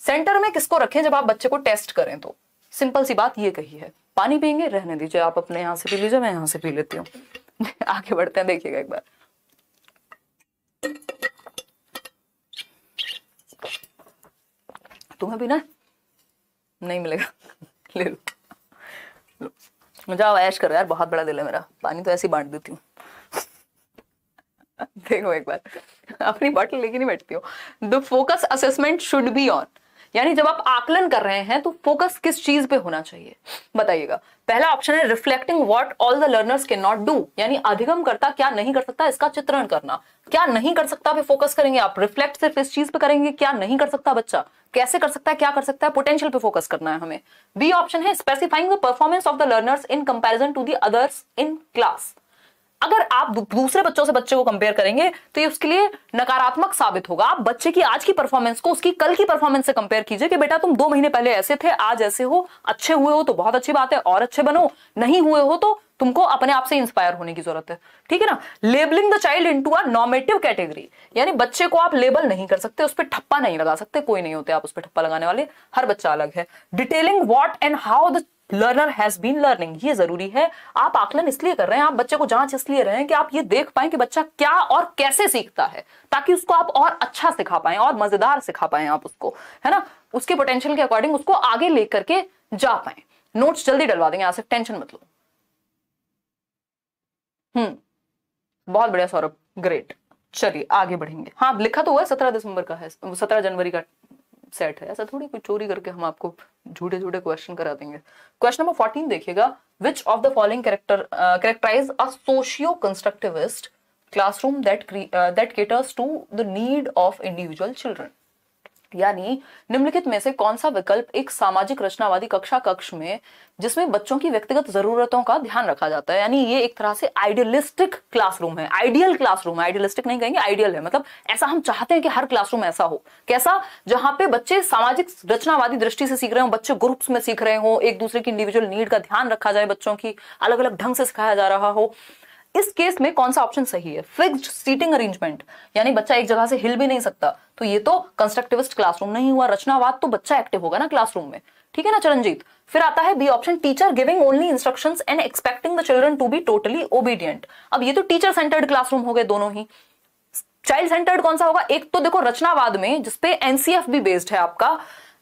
सेंटर में किसको रखें जब आप बच्चे को टेस्ट करें? तो सिंपल सी बात ये कही है। पानी पियेंगे? रहने दीजिए, आप अपने यहां से पी लीजिए, मैं यहां से पी लेती हूँ। आगे बढ़ते हैं, देखिएगा एक बार। तुम्हें पीना है? नहीं मिलेगा। ले लो, जाओ ऐश करो यार, बहुत बड़ा दिल है मेरा, पानी तो ऐसे ही बांट देती हूँ। देखो एक बार, अपनी बॉटल लेके नहीं बैठती हूँ। The focus assessment should be on, यानी जब आप आकलन कर रहे हैं तो फोकस किस चीज पे होना चाहिए बताइएगा। पहला ऑप्शन है reflecting what all the learners can not do, यानी अधिगम करता क्या नहीं कर सकता इसका चित्रण करना। क्या नहीं कर सकता पे फोकस करेंगे आप, रिफ्लेक्ट सिर्फ इस चीज पे करेंगे क्या नहीं कर सकता बच्चा, कैसे कर सकता है, क्या कर सकता है, पोटेंशियल पे फोकस करना है हमें। बी ऑप्शन है specifying the performance of the learners in comparison to the others in class. अगर आप दूसरे बच्चों से बच्चे को कंपेयर करेंगे तो ये उसके लिए नकारात्मक साबित होगा। आप बच्चे की आज की परफॉर्मेंस को उसकी कल की परफॉर्मेंस से कंपेयर कीजिए कि बेटा तुम 2 महीने पहले ऐसे थे, आज ऐसे हो, अच्छे हुए हो तो बहुत अच्छी बात है और अच्छे बनो, नहीं हुए हो तो तुमको अपने आप से इंस्पायर होने की जरूरत है, ठीक है ना। Labelling the child into a normative category, यानी बच्चे को आप लेबल नहीं कर सकते, उस पर ठप्पा नहीं लगा सकते, कोई नहीं होते आप उस पर ठप्पा लगाने वाले, हर बच्चा अलग है। Detailing what and how the learner has been learning, ये जरूरी है। आप आकलन इसलिए कर रहे हैं, आप बच्चे को जांच इसलिए रहे हैं कि आप ये देख पाएं कि बच्चा क्या और कैसे सीखता है, ताकि उसको आप और अच्छा सिखा पाएं और मजेदार सिखा पाएं आप उसको, है ना, उसके पोटेंशियल के अकॉर्डिंग उसको आगे लेकर के जा पाए। नोट्स जल्दी डलवा देंगे, आज से टेंशन मत लो। बहुत बढ़िया सौरभ, ग्रेट। चलिए आगे बढ़ेंगे। हाँ लिखा तो हुआ है 17 दिसंबर का है, 17 जनवरी का सेट है, ऐसा थोड़ी कोई चोरी करके हम आपको झूठे झूठे क्वेश्चन करा देंगे। क्वेश्चन नंबर 14 देखिएगा, which of the following characterize a socio constructivist classroom that caters to the need of individual children, यानी निम्नलिखित में से कौन सा विकल्प एक सामाजिक रचनावादी कक्षा कक्ष में जिसमें बच्चों की व्यक्तिगत जरूरतों का ध्यान रखा जाता है, यानी ये एक तरह से आइडियलिस्टिक क्लासरूम है, आइडियल क्लासरूम है, आइडियलिस्टिक नहीं कहेंगे, आइडियल है, मतलब ऐसा हम चाहते हैं कि हर क्लासरूम ऐसा हो। कैसा? जहां पे बच्चे सामाजिक रचनावादी दृष्टि से सीख रहे हो, बच्चे ग्रुप्स में सीख रहे हो, एक दूसरे की इंडिविजुअल नीड का ध्यान रखा जाए, बच्चों की अलग अलग ढंग से सिखाया जा रहा हो। इस केस में कौन सा ऑप्शन सही है? फिक्स्ड सीटिंग अरेंजमेंट, यानी बच्चा एक जगह से हिल भी नहीं सकता, तो ये तो कंस्ट्रक्टिविस्ट क्लासरूम नहीं हुआ। रचनावाद तो बच्चा एक्टिव होगा ना क्लासरूम में, ठीक है ना चरणजीत। फिर आता है B option, teacher giving only instructions and expecting the children to be totally obedient. अब ये तो टीचर सेंटर्ड क्लासरूम हो गए दोनों ही। चाइल्ड सेंटर्ड कौन सा होगा? एक तो देखो रचनावाद में जिसपे एनसीएफ भी बेस्ड है, आपका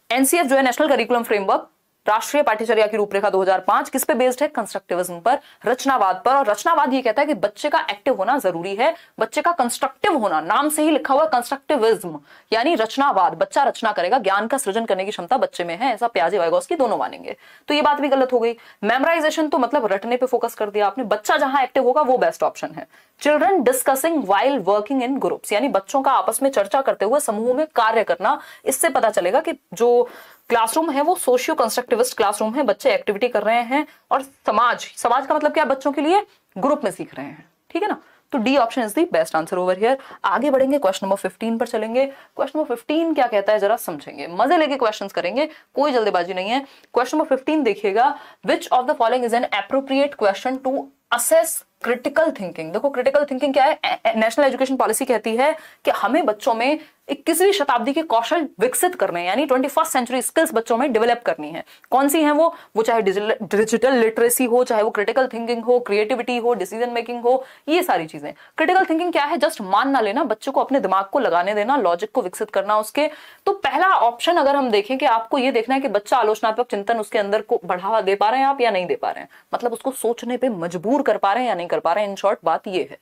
एनसीएफ जो है नेशनल करिकुलम फ्रेमवर्क, राष्ट्रीय पाठ्यचर्या की रूपरेखा 2005, किस पे बेस्ड है? कंस्ट्रक्टिविज्म पर, रचनावाद पर। और रचनावाद ये कहता है कि बच्चे का एक्टिव होना जरूरी है, बच्चे का कंस्ट्रक्टिव होना, नाम से ही लिखा हुआ कंस्ट्रक्टिविज्म यानी रचनावाद, बच्चा रचना करेगा, ज्ञान का सृजन करने की क्षमता बच्चे में है, ऐसा पियाजे वाइगोस्की दोनों मानेंगे। तो ये बात भी गलत हो गई। मेमोराइजेशन तो मतलब रटने पे फोकस कर दिया आपने, बच्चा जहां एक्टिव होगा वो बेस्ट ऑप्शन है। Children discussing while working in groups, यानी बच्चों का आपस में चर्चा करते हुए समूह में कार्य करना, इससे पता चलेगा कि जो क्लासरूम है वो सोशियो कंस्ट्रक्टिविस्ट क्लासरूम है, बच्चे एक्टिविटी कर रहे हैं। और समाज का मतलब क्या? बच्चों के लिए ग्रुप में सीख रहे हैं, ठीक है ना। तो D option is the best answer over here. आगे बढ़ेंगे, क्वेश्चन नंबर 15 पर चलेंगे। क्वेश्चन नंबर 15 क्या कहता है जरा समझेंगे, मजे लेके क्वेश्चंस करेंगे, कोई जल्दीबाजी नहीं है। क्वेश्चन नंबर 15 देखिएगा, which of the following is an appropriate question to assess critical thinking. देखो क्रिटिकल थिंकिंग क्या है? नेशनल एजुकेशन पॉलिसी कहती है कि हमें बच्चों में 21वीं शताब्दी के कौशल विकसित करने, यानी 21st सेंचुरी स्किल्स बच्चों में डेवलप करनी है। कौन सी हैं वो चाहे डिजिटल लिटरेसी हो, चाहे वो क्रिटिकल थिंकिंग हो, क्रिएटिविटी हो, डिसीजन मेकिंग हो, ये सारी चीजें। क्रिटिकल थिंकिंग क्या है? जस्ट मान ना लेना, बच्चों को अपने दिमाग को लगाने देना, लॉजिक को विकसित करना उसके। तो पहला ऑप्शन अगर हम देखें कि आपको ये देखना है कि बच्चा आलोचनात्मक चिंतन उसके अंदर को बढ़ावा दे पा रहे हैं आप या नहीं दे पा रहे हैं, मतलब उसको सोचने पे मजबूर कर पा रहे हैं या नहीं कर पा रहे हैं, इन शॉर्ट बात ये है,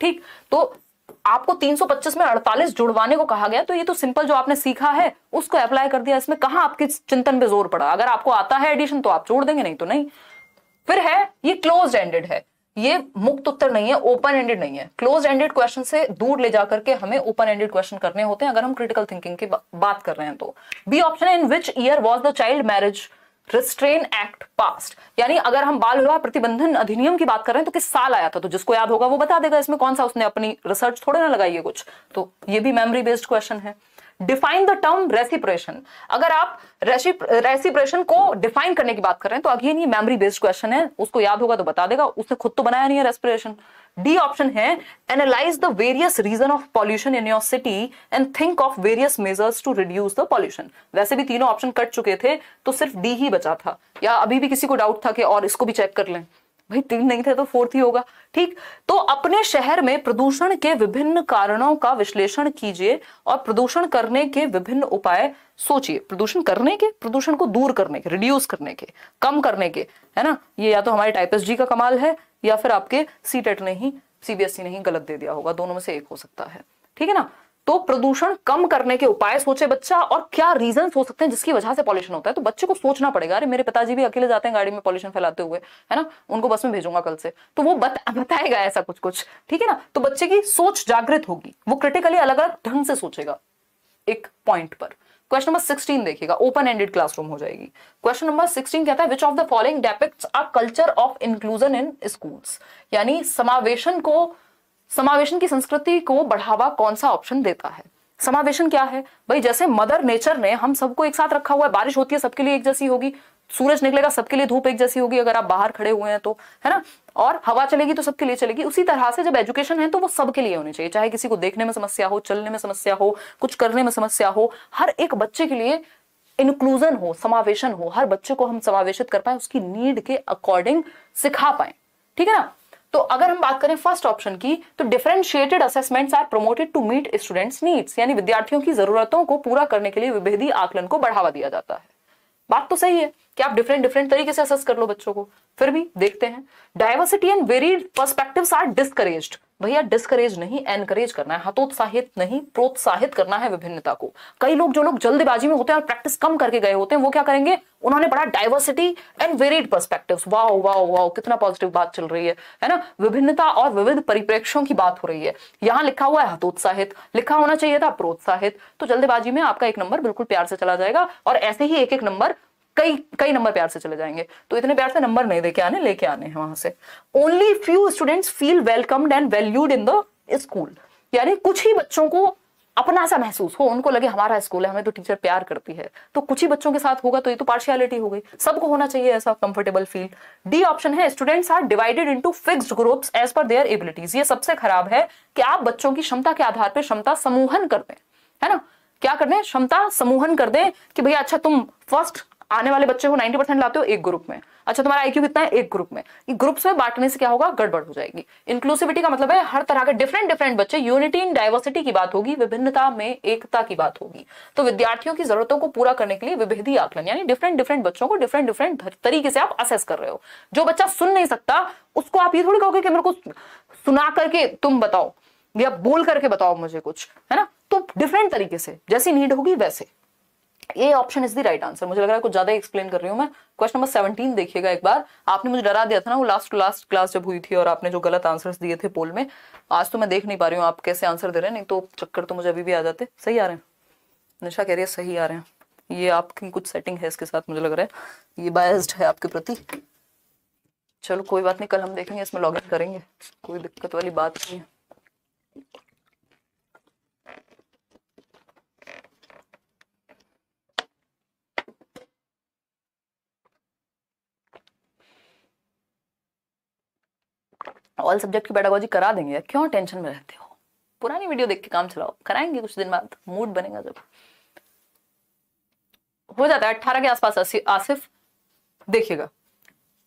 ठीक। तो आपको 325 में 48 जुड़वाने को कहा गया, तो ये तो सिंपल जो आपने सीखा है उसको अप्लाई कर दिया, इसमें कहां आपके चिंतन पे जोर पड़ा। अगर आपको आता है एडिशन तो आप जोड़ देंगे, नहीं तो नहीं। फिर है ये क्लोज्ड एंडेड है, ये मुक्त उत्तर नहीं है, ओपन एंडेड नहीं है। क्लोज एंडेड क्वेश्चन से दूर ले जाकर के हमें ओपन एंडेड क्वेश्चन करने होते हैं अगर हम क्रिटिकल थिंकिंग की बात कर रहे हैं तो। बी ऑप्शन है, in which year was the child marriage restraint act passed, यानी अगर हम बाल विवाह प्रतिबंधन अधिनियम की बात कर रहे हैं तो किस साल आया था, तो जिसको याद होगा वो बता देगा, इसमें कौन सा उसने अपनी रिसर्च थोड़े ना लगाई है कुछ, तो ये भी मेमोरी बेस्ड क्वेश्चन है। Define the term respiration. अगर आप रेसिप्रेशन को डिफाइन करने की बात कर रहे हैं तो अगेन ये मेमोरी बेस्ड क्वेश्चन है, उसको याद होगा तो बता देगा, उसने खुद तो बनाया नहीं है रेस्पिरेशन। डी ऑप्शन है analyse the various reason of pollution in your city and think of various measures to reduce the pollution. वैसे भी तीनों ऑप्शन कट चुके थे तो सिर्फ डी ही बचा था, या अभी भी किसी को डाउट था कि और इसको भी चेक कर लें? भाई 3 नहीं थे तो 4th ही होगा। ठीक, तो अपने शहर में प्रदूषण के विभिन्न कारणों का विश्लेषण कीजिए और प्रदूषण करने के विभिन्न उपाय सोचिए। प्रदूषण करने के, प्रदूषण को दूर करने के, रिड्यूस करने के, कम करने के, है ना। ये या तो हमारे टाइपिस्ट जी का कमाल है या फिर आपके सीटेट ने ही, सीबीएसई ने ही गलत दे दिया होगा, दोनों में से एक हो सकता है। ठीक है ना। तो प्रदूषण कम करने के उपाय सोचे बच्चा, और क्या रीजन हो सकते हैं जिसकी वजह से पॉल्यूशन होता है। तो बच्चे को सोचना पड़ेगा। अरे मेरे पिताजी भी अकेले जाते हैं गाड़ी में पॉल्यूशन फैलाते हुए, है ना, उनको बस में भेजूंगा कल से, तो वो बताएगा ऐसा कुछ कुछ। ठीक है ना। तो बच्चे की सोच जागृत होगी, वो क्रिटिकली अलग अलग ढंग से सोचेगा एक पॉइंट पर। क्वेश्चन नंबर 16 देखिएगा, ओपन एंडेड क्लासरूम हो जाएगी। क्वेश्चन नंबर 16 कहता है which of the following depicts a culture of inclusion in schools, यानी समावेशन की संस्कृति को बढ़ावा कौन सा ऑप्शन देता है। समावेशन क्या है भाई? जैसे मदर नेचर ने हम सबको एक साथ रखा हुआ है, बारिश होती है सबके लिए एक जैसी होगी, सूरज निकलेगा सबके लिए धूप एक जैसी होगी अगर आप बाहर खड़े हुए हैं तो, है ना, और हवा चलेगी तो सबके लिए चलेगी। उसी तरह से जब एजुकेशन है तो वो सबके लिए होनी चाहिए, चाहे किसी को देखने में समस्या हो, चलने में समस्या हो, कुछ करने में समस्या हो, हर एक बच्चे के लिए इंक्लूजन हो, समावेशन हो, हर बच्चे को हम समावेशित कर पाए, उसकी नीड के अकॉर्डिंग सिखा पाए। ठीक है ना। तो अगर हम बात करें फर्स्ट ऑप्शन की, तो differentiated assessments are promoted to meet students needs, यानी विद्यार्थियों की जरूरतों को पूरा करने के लिए विभेदी आकलन को बढ़ावा दिया जाता है। बात तो सही है कि आप डिफरेंट तरीके से असेस कर लो बच्चों को, फिर भी देखते हैं। Diversity and varied perspectives are discouraged, भैया डिस्करेज नहीं, एनकरेज करना है, हतोत्साहित नहीं, प्रोत्साहित करना है विभिन्नता को। कई लोग, जो लोग जल्दबाजी में होते हैं और प्रैक्टिस कम करके गए होते हैं, वो क्या करेंगे, उन्होंने पढ़ा diversity and varied perspectives, wow wow wow कितना पॉजिटिव बात चल रही है ना, विभिन्नता और विविध परिप्रेक्ष्यों की बात हो रही है। यहाँ लिखा हुआ है हतोत्साहित, लिखा होना चाहिए था प्रोत्साहित। तो जल्दबाजी में आपका एक नंबर बिल्कुल प्यार से चला जाएगा, और ऐसे ही एक एक नंबर कई नंबर प्यार से चले जाएंगे। तो इतने प्यार से नंबर नहीं लेके आने हैं वहां से। Only few students feel welcomed and valued in the school, यानी कुछ ही बच्चों को अपना सा महसूस हो, उनको लगे हमारा स्कूल है, हमें तो टीचर प्यार करती है। तो कुछ ही बच्चों के साथ होगा तो ये तो पार्शियलिटी हो गई, सबको होना चाहिए ऐसा कंफर्टेबल फील। डी ऑप्शन है students are divided into fixed groups as per their abilities. ये सबसे खराब है कि आप बच्चों की क्षमता के आधार पर क्षमता समूहन कर दें, है ना, क्या कर दें, क्षमता समूहन कर दें कि भैया अच्छा तुम फर्स्ट आने वाले बच्चे को 90% लाते हो एक ग्रुप में, अच्छा तुम्हारा आईक्यू कितना है एक ग्रुप में। ग्रुप्स में बांटने से क्या होगा, गड़बड़ हो जाएगी। इंक्लूसिविटी का मतलब है हर तरह के डिफरेंट बच्चे, यूनिटी इन डाइवर्सिटी की बात होगी, विभिन्नता में एकता की बात होगी। तो विद्यार्थियों की जरूरतों को पूरा करने के लिए विभेदी आकलन, यानी डिफरेंट बच्चों को डिफरेंट तरीके से आप असेस कर रहे हो। जो बच्चा सुन नहीं सकता उसको आप ये थोड़ी कहोगे कि मेरे को सुना करके तुम बताओ या बोल करके बताओ मुझे कुछ, है ना। तो डिफरेंट तरीके से जैसी नीड होगी वैसे। ये option is the right answer. मुझे लग रहा है कुछ ज्यादा एक्सप्लेन कर रही हूं मैं। क्वेश्चन नंबर 17 देखिएगा एक बार। आपने मुझे डरा दिया था ना वो लास्ट क्लास जब हुई थी और आपने जो गलत आंसर्स दिए थे पोल में। आज तो मैं देख नहीं पा रही हूँ आप कैसे आंसर दे रहे हैं, नहीं तो चक्कर तो मुझे अभी भी आ जाते। सही आ रहे हैं, निशा कह रही है सही आ रहे हैं। ये आपकी कुछ सेटिंग है इसके साथ, मुझे लग रहा है ये बायस्ड है आपके प्रति। चलो कोई बात नहीं, कल हम देखेंगे, इसमें लॉग इन करेंगे, कोई दिक्कत वाली बात नहीं है। ऑल सब्जेक्ट की पेडागोजी करा देंगे, क्यों टेंशन में रहते हो, पुरानी वीडियो देख के काम चलाओ, कराएंगे कुछ दिन बाद, मूड बनेगा जब हो जाता है 18 के आसपास। आसिफ देखिएगा,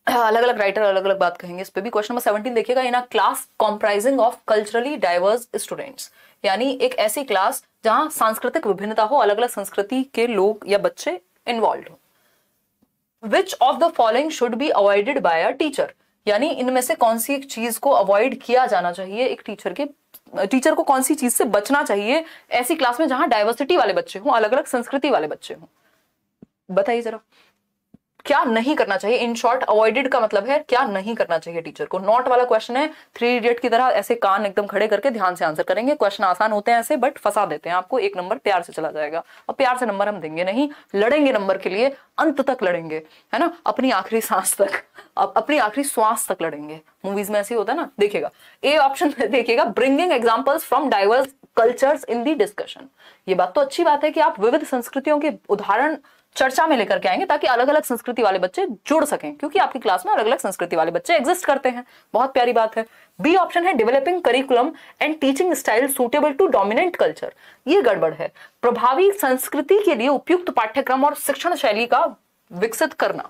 अलग अलग राइटर अलग अलग बात कहेंगे इस पे भी। क्वेश्चन नंबर 17 देखिएगा, in a class comprising of culturally diverse students, यानी एक ऐसी क्लास जहां सांस्कृतिक विभिन्नता हो, अलग अलग संस्कृति के लोग या बच्चे इन्वॉल्व हो। विच of the following should be avoided by a teacher, यानी इनमें से कौन सी एक चीज को अवॉइड किया जाना चाहिए, एक टीचर को कौन सी चीज से बचना चाहिए ऐसी क्लास में जहां डाइवर्सिटी वाले बच्चे हों, अलग अलग संस्कृति वाले बच्चे हों। बताइए जरा क्या नहीं करना चाहिए। इन शॉर्ट अवॉइडेड का मतलब है क्या नहीं करना चाहिए टीचर को। नॉट वाला क्वेश्चन है, 3 इडियट की तरह ऐसे कान एकदम खड़े करके ध्यान से आंसर करेंगे। क्वेश्चन आसान होते हैं ऐसे, बट फंसा देते हैं आपको। एक नंबर प्यार से चला जाएगा, और प्यार से नंबर हम देंगे नहीं, लड़ेंगे नंबर के लिए, अंत तक लड़ेंगे, है ना, अपनी आखिरी सांस तक, अपनी आखिरी श्वास तक लड़ेंगे। मूवीज में ऐसे होता है ना। देखिएगा ए ऑप्शन देखिएगा, bringing examples from diverse cultures in the discussion. ये बात तो अच्छी बात है कि आप विविध संस्कृतियों के उदाहरण चर्चा में लेकर के आएंगे ताकि अलग अलग संस्कृति वाले बच्चे जुड़ सकें, क्योंकि आपकी क्लास में अलग अलग संस्कृति वाले बच्चे एग्जिस्ट करते हैं। बहुत प्यारी बात है। बी ऑप्शन है developing curriculum and teaching style suitable to dominant culture. ये गड़बड़ है। प्रभावी संस्कृति के लिए उपयुक्त पाठ्यक्रम और शिक्षण शैली का विकसित करना,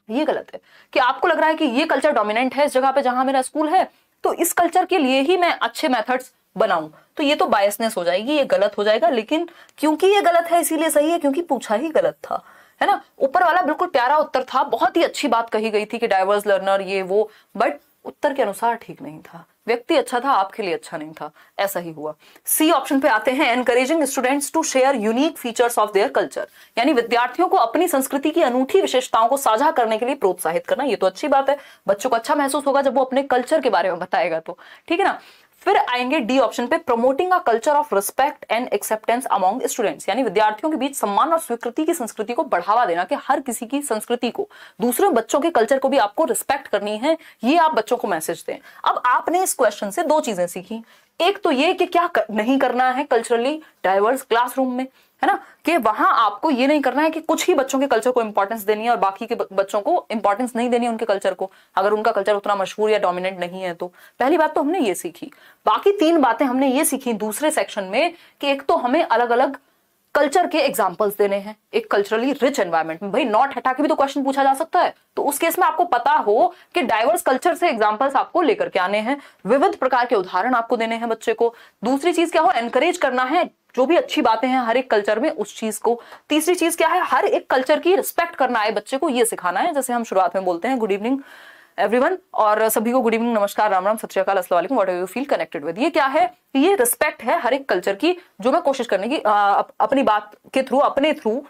ये गलत है कि आपको लग रहा है कि ये कल्चर डोमिनेंट है इस जगह पे जहां मेरा स्कूल है, तो इस कल्चर के लिए ही मैं अच्छे मेथड्स बनाऊं, तो ये तो बायसनेस हो जाएगी, ये गलत हो जाएगा। लेकिन क्योंकि ये गलत है इसीलिए सही है, क्योंकि पूछा ही गलत था, है ना। ऊपर वाला बिल्कुल प्यारा उत्तर था, बहुत ही अच्छी बात कही गई थी कि डाइवर्स लर्नर ये वो, बट उत्तर के अनुसार ठीक नहीं था। व्यक्ति अच्छा था, आपके लिए अच्छा नहीं था, ऐसा ही हुआ। सी ऑप्शन पे आते हैं, encouraging students to share unique features of their culture, यानी विद्यार्थियों को अपनी संस्कृति की अनूठी विशेषताओं को साझा करने के लिए प्रोत्साहित करना। ये तो अच्छी बात है, बच्चों को अच्छा महसूस होगा जब वो अपने कल्चर के बारे में बताएगा तो, ठीक है ना। फिर आएंगे डी ऑप्शन पे, promoting a culture of respect and acceptance among students, यानी विद्यार्थियों के बीच सम्मान और स्वीकृति की संस्कृति को बढ़ावा देना, कि हर किसी की संस्कृति को, दूसरे बच्चों के कल्चर को भी आपको रिस्पेक्ट करनी है, ये आप बच्चों को मैसेज दें। अब आपने इस क्वेश्चन से दो चीजें सीखी, एक तो ये कि क्या नहीं करना है कल्चरली डाइवर्स क्लासरूम में, है ना, कि वहां आपको ये नहीं करना है कि कुछ ही बच्चों के कल्चर को इंपॉर्टेंस देनी है और बाकी के बच्चों को इंपॉर्टेंस नहीं देनी है उनके कल्चर को, अगर उनका कल्चर उतना मशहूर या डोमिनेंट नहीं है तो। पहली बात तो हमने ये सीखी। बाकी तीन बातें हमने ये सीखी दूसरे सेक्शन में, कि एक तो हमें अलग अलग कल्चर के एग्जाम्पल्स देने हैं एक कल्चरली रिच एनवायरनमेंट में। भाई नॉट हटा के भी तो क्वेश्चन पूछा जा सकता है, तो उस केस में आपको पता हो कि डाइवर्स कल्चर से एग्जाम्पल्स आपको लेकर के आने हैं, विविध प्रकार के उदाहरण आपको देने हैं बच्चे को। दूसरी चीज क्या हो, एनकरेज करना है जो भी अच्छी बातें हैं हर एक कल्चर में उस चीज को। तीसरी चीज क्या है, हर एक कल्चर की रिस्पेक्ट करना है बच्चे को, ये सिखाना है। जैसे हम शुरुआत में बोलते हैं गुड इवनिंग एवरीवन, और सभी को गुड इवनिंग, नमस्कार, राम राम, सत श्री अकाल, अस्सलाम वालेकुम, what ever you feel connected with. ये क्या है, ये रिस्पेक्ट है हर एक कल्चर की, जो मैं कोशिश करने की अपनी बात के थ्रू, अपने थ्रू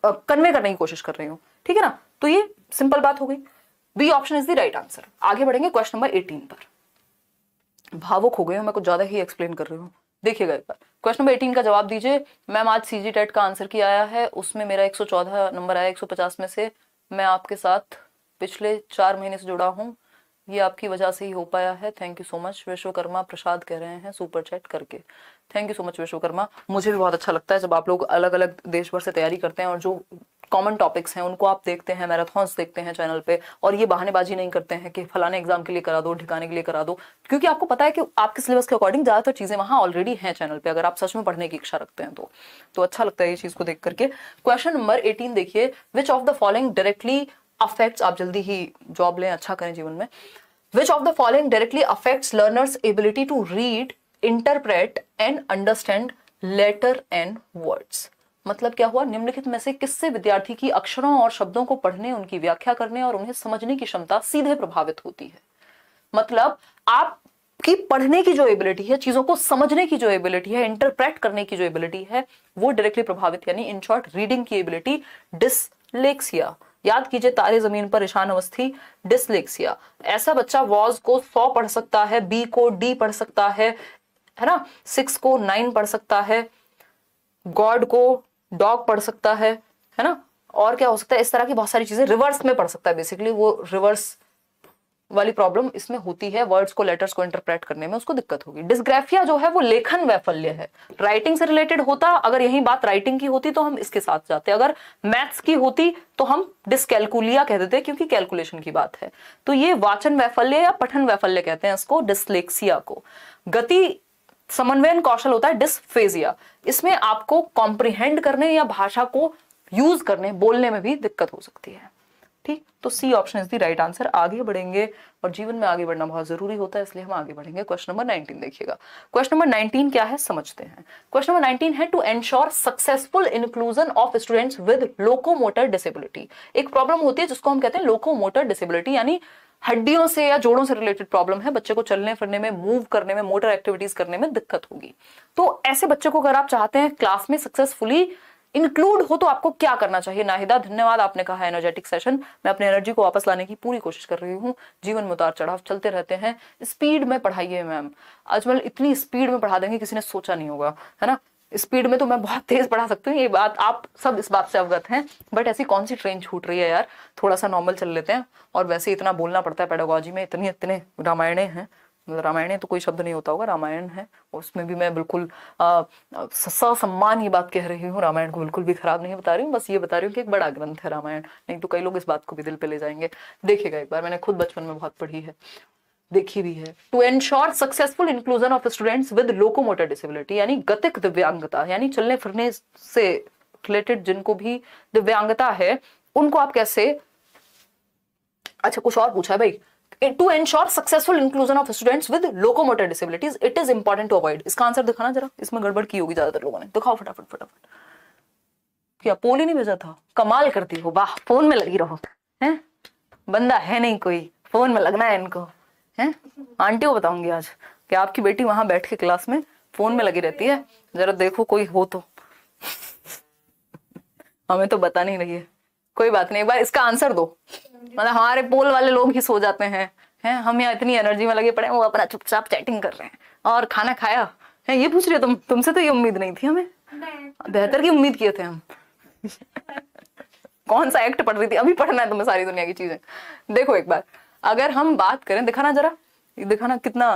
कन्वे करने की कोशिश कर रही हूँ, ठीक है ना। तो ये सिंपल बात हो गई। B option is the right answer. आगे बढ़ेंगे क्वेश्चन नंबर 18 पर। भावुक हो गए हूं, मैं कुछ ज्यादा ही एक्सप्लेन कर रही हूँ। देखिएगा एक बार, क्वेश्चन नंबर 18 का जवाब दीजिए। मैम आज सीजी टेट का आंसर की आया है, उसमें मेरा 114 नंबर आया 150 में से। मैं आपके साथ पिछले 4 महीने से जुड़ा हूँ, ये आपकी वजह से ही हो पाया है। Thank you so much. Vishwakarma Prasad कह रहे हैं सुपर चैट करके। Thank you so much Vishwakarma. मुझे भी बहुत अच्छा लगता है जब आप लोग अलग अलग देश भर से तैयारी करते हैं और जो कॉमन टॉपिक्स हैं उनको आप देखते हैं, मैराथन्स देखते हैं चैनल पे, और ये बहानेबाजी नहीं करते हैं कि फलाने एग्जाम के लिए करा दो, ठिकाने के लिए करा दो, क्योंकि आपको पता है कि आपके सिलेबस के अकॉर्डिंग ज्यादातर चीजें वहां ऑलरेडी हैं चैनल पे, अगर आप सच में पढ़ने की इच्छा रखते हैं तो अच्छा लगता है ये चीज को देख करके। क्वेश्चन नंबर 18 देखिए, विच of the following directly affects, आप जल्दी ही जॉब लें, अच्छा करें जीवन में। Which of the following directly affects learners' ability to read, interpret and understand letter and words? मतलब क्या हुआ, निम्नलिखित में से किससे विद्यार्थी की अक्षरों और शब्दों को पढ़ने, उनकी व्याख्या करने और उन्हें समझने की क्षमता सीधे प्रभावित होती है। मतलब आपकी पढ़ने की जो एबिलिटी है, चीजों को समझने की जो एबिलिटी है, इंटरप्रेट करने की जो एबिलिटी है, वो डायरेक्टली प्रभावित, यानी इन शॉर्ट रीडिंग की एबिलिटी। डिसलेक्सिया, याद कीजिए, तारे जमीन पर ईशान अवस्थी, डिसलेक्सिया। ऐसा बच्चा वॉज को 100 पढ़ सकता है, बी को डी पढ़ सकता है ना, 6 को 9 पढ़ सकता है, गॉड को डॉग पढ़ सकता है ना, और क्या हो सकता है, इस तरह की बहुत सारी चीजें रिवर्स में पढ़ सकता है। बेसिकली वो रिवर्स वाली प्रॉब्लम इसमें होती है, वर्ड्स को, लेटर्स को इंटरप्रेट करने में उसको दिक्कत होगी। डिस्ग्राफिया जो है वो लेखन वैफल्य है, राइटिंग से रिलेटेड होता, अगर यही बात राइटिंग की होती तो हम इसके साथ जाते, अगर मैथ्स की होती तो हम डिसकैलकुलिया कह देते, क्योंकि कैलकुलेशन की बात है। तो ये वाचन वैफल्य या पठन वैफल्य कहते हैं इसको, डिसलेक्सिया को। गति समन्वयन कौशल होता है डिस्फेजिया, इसमें आपको कॉम्प्रिहेंड करने या भाषा को यूज करने, बोलने में भी दिक्कत हो सकती है। ठीक, तो C option is the right answer. आगे बढ़ेंगे, और जीवन में आगे बढ़ना बहुत जरूरी होता है, इसलिए हम आगे बढ़ेंगे। क्वेश्चन नंबर 19 देखिएगा। क्वेश्चन नंबर 19 क्या है समझते हैं। क्वेश्चन नंबर 19 है, to ensure successful inclusion of students with locomotor disability. एक प्रॉब्लम होती है जिसको हम कहते हैं लोकोमोटर डिसेबिलिटी, यानी हड्डियों से या जोड़ों से रिलेटेड प्रॉब्लम है, बच्चे को चलने फिरने में, मूव करने में, मोटर एक्टिविटीज करने में दिक्कत होगी। तो ऐसे बच्चे को अगर आप चाहते हैं क्लास में सक्सेसफुली इंक्लूड हो तो आपको क्या करना चाहिए। नाहिदा धन्यवाद, आपने कहा एनर्जेटिक सेशन। मैं अपनी एनर्जी को वापस लाने की पूरी कोशिश कर रही हूँ, जीवन में उतार चढ़ाव चलते रहते हैं, स्पीड में पढ़ाइए मैम। अजमल इतनी स्पीड में पढ़ा देंगे किसी ने सोचा नहीं होगा, है ना। स्पीड में तो मैं बहुत तेज पढ़ा सकती हूँ, ये बात आप सब इस बात से अवगत हैं, बट ऐसी कौन सी ट्रेन छूट रही है यार, थोड़ा सा नॉर्मल चल लेते हैं। और वैसे इतना बोलना पड़ता है पेडागोजी में, इतने रामायणे हैं, मतलब रामायण तो कोई शब्द नहीं होता होगा, रामायण है, उसमें भी मैं बिल्कुल ससम्मान ये बात कह रही हूँ, रामायण को बिल्कुल भी खराब नहीं बता रही हूँ, बस ये बता रही हूँ कि एक बड़ा ग्रंथ है रामायण, नहीं तो कई लोग इस बात को भी दिल पे ले जाएंगे। देखिएगा एक बार, मैंने खुद बचपन में बहुत पढ़ी है, देखी भी है। To ensure successful inclusion of students with locomotor disability, यानी गतिक दिव्यांगता, यानी चलने फिरने से रिलेटेड जिनको भी दिव्यांगता है उनको आप कैसे, अच्छा कुछ और पूछा है भाई, to ensure successful inclusion of students with locomotor disabilities it is important to avoid, इसका आंसर दिखाना जरा, इसमें गड़बड़ की होगी ज्यादातर लोगों ने, दिखाओ फटाफट फटाफट। क्या पोल ही नहीं भेजा था, कमाल करती हो, वाह, फोन में लगी रहो, हैं बंदा है नहीं कोई, फोन में लगना है इनको, हैं आंटी को बताऊंगी आज कि आपकी बेटी वहां बैठ के क्लास में फोन में लगी रहती है, जरा देखो कोई हो तो। हमें तो बता नहीं रही है, कोई बात नहीं, एक बार इसका आंसर दो। मतलब हमारे पोल वाले लोग ही सो जाते हैं, हम यहाँ इतनी एनर्जी में लगे पड़े, वो अपना चुपचाप चैटिंग कर रहे हैं। और खाना खाया है, ये पूछ रहे हो तुमसे तो ये उम्मीद नहीं थी हमें, बेहतर की उम्मीद किए थे हम। कौन सा एक्ट पढ़ रही थी, अभी पढ़ना है तुम्हें सारी दुनिया की चीजें। देखो एक बार अगर हम बात करें, दिखाना जरा, दिखाना कितना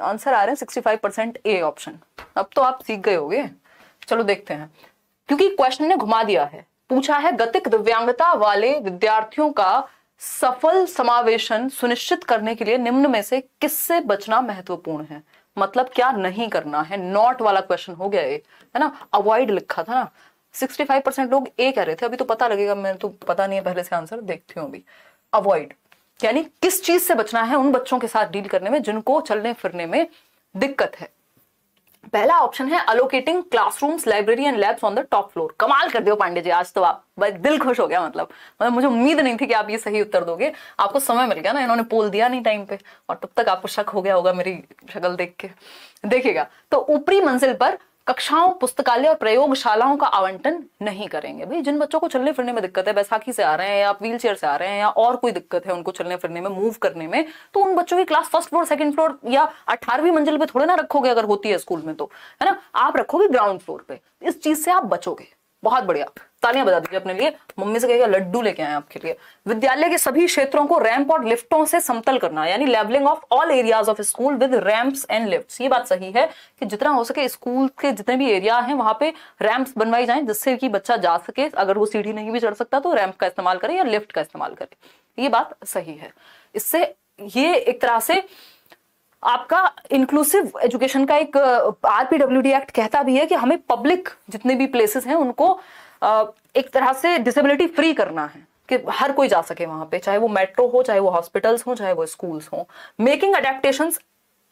आंसर आ रहे हैं, 65% ए ऑप्शन। अब तो आप सीख गए होगे, चलो देखते हैं, क्योंकि क्वेश्चन ने घुमा दिया है। पूछा है गतिक दिव्यांगता वाले विद्यार्थियों का सफल समावेशन सुनिश्चित करने के लिए निम्न में से किससे बचना महत्वपूर्ण है, मतलब क्या नहीं करना है। नॉट वाला क्वेश्चन हो गया ये, है ना, अवॉइड लिखा था ना, 65% लोग ए कह रहे थे, अभी तो पता लगेगा, मैं तो पता नहीं है पहले से आंसर, देखती हूँ अभी। अवॉइड यानी किस चीज से बचना है उन बच्चों के साथ डील करने में जिनको चलने फिरने में दिक्कत है। पहला ऑप्शन है allocating classrooms, library and labs on the top floor. कमाल कर दियो पांडे जी, आज तो आप दिल खुश हो गया, मतलब मुझे उम्मीद नहीं थी कि आप ये सही उत्तर दोगे। आपको समय मिल गया ना, इन्होंने पोल दिया नहीं टाइम पे, और तब तक आपको शक हो गया होगा मेरी शक्ल देख के। देखिएगा, तो ऊपरी मंजिल पर कक्षाओं, पुस्तकालय और प्रयोगशालाओं का आवंटन नहीं करेंगे। भाई जिन बच्चों को चलने फिरने में दिक्कत है, बैसाखी से आ रहे हैं या व्हील चेयर से आ रहे हैं या और कोई दिक्कत है उनको चलने फिरने में, मूव करने में, तो उन बच्चों की class first floor, second floor या 18वीं मंजिल पे थोड़े ना रखोगे, अगर होती है स्कूल में तो, है ना, आप रखोगे ग्राउंड फ्लोर पे। इस चीज से आप बचोगे। बहुत बढ़िया, तालियां बजा दीजिए अपने लिए। मम्मी से कहेगा लड्डू लेके आए आपके लिए। विद्यालय के सभी क्षेत्रों को रैंप और लिफ्टों से समतल करना, यानी levelling of all areas of school with ramps and lifts. ये बात सही है कि जितना हो सके स्कूल के जितने भी एरिया हैं वहां पे रैंप्स बनवाई जाएं, जिससे कि बच्चा जा सके, अगर वो सीढ़ी नहीं भी चढ़ सकता तो रैंप का इस्तेमाल करे या लिफ्ट का इस्तेमाल करे। ये बात सही है। इससे ये एक तरह से आपका इंक्लूसिव एजुकेशन का एक आरपीडब्ल्यूडी एक्ट कहता भी है कि हमें पब्लिक जितने भी प्लेसेस हैं उनको एक तरह से डिसेबिलिटी फ्री करना है, कि हर कोई जा सके वहां पे, चाहे वो मेट्रो हो, चाहे वो हॉस्पिटल्स हो, चाहे वो स्कूल्स हो। Making adaptations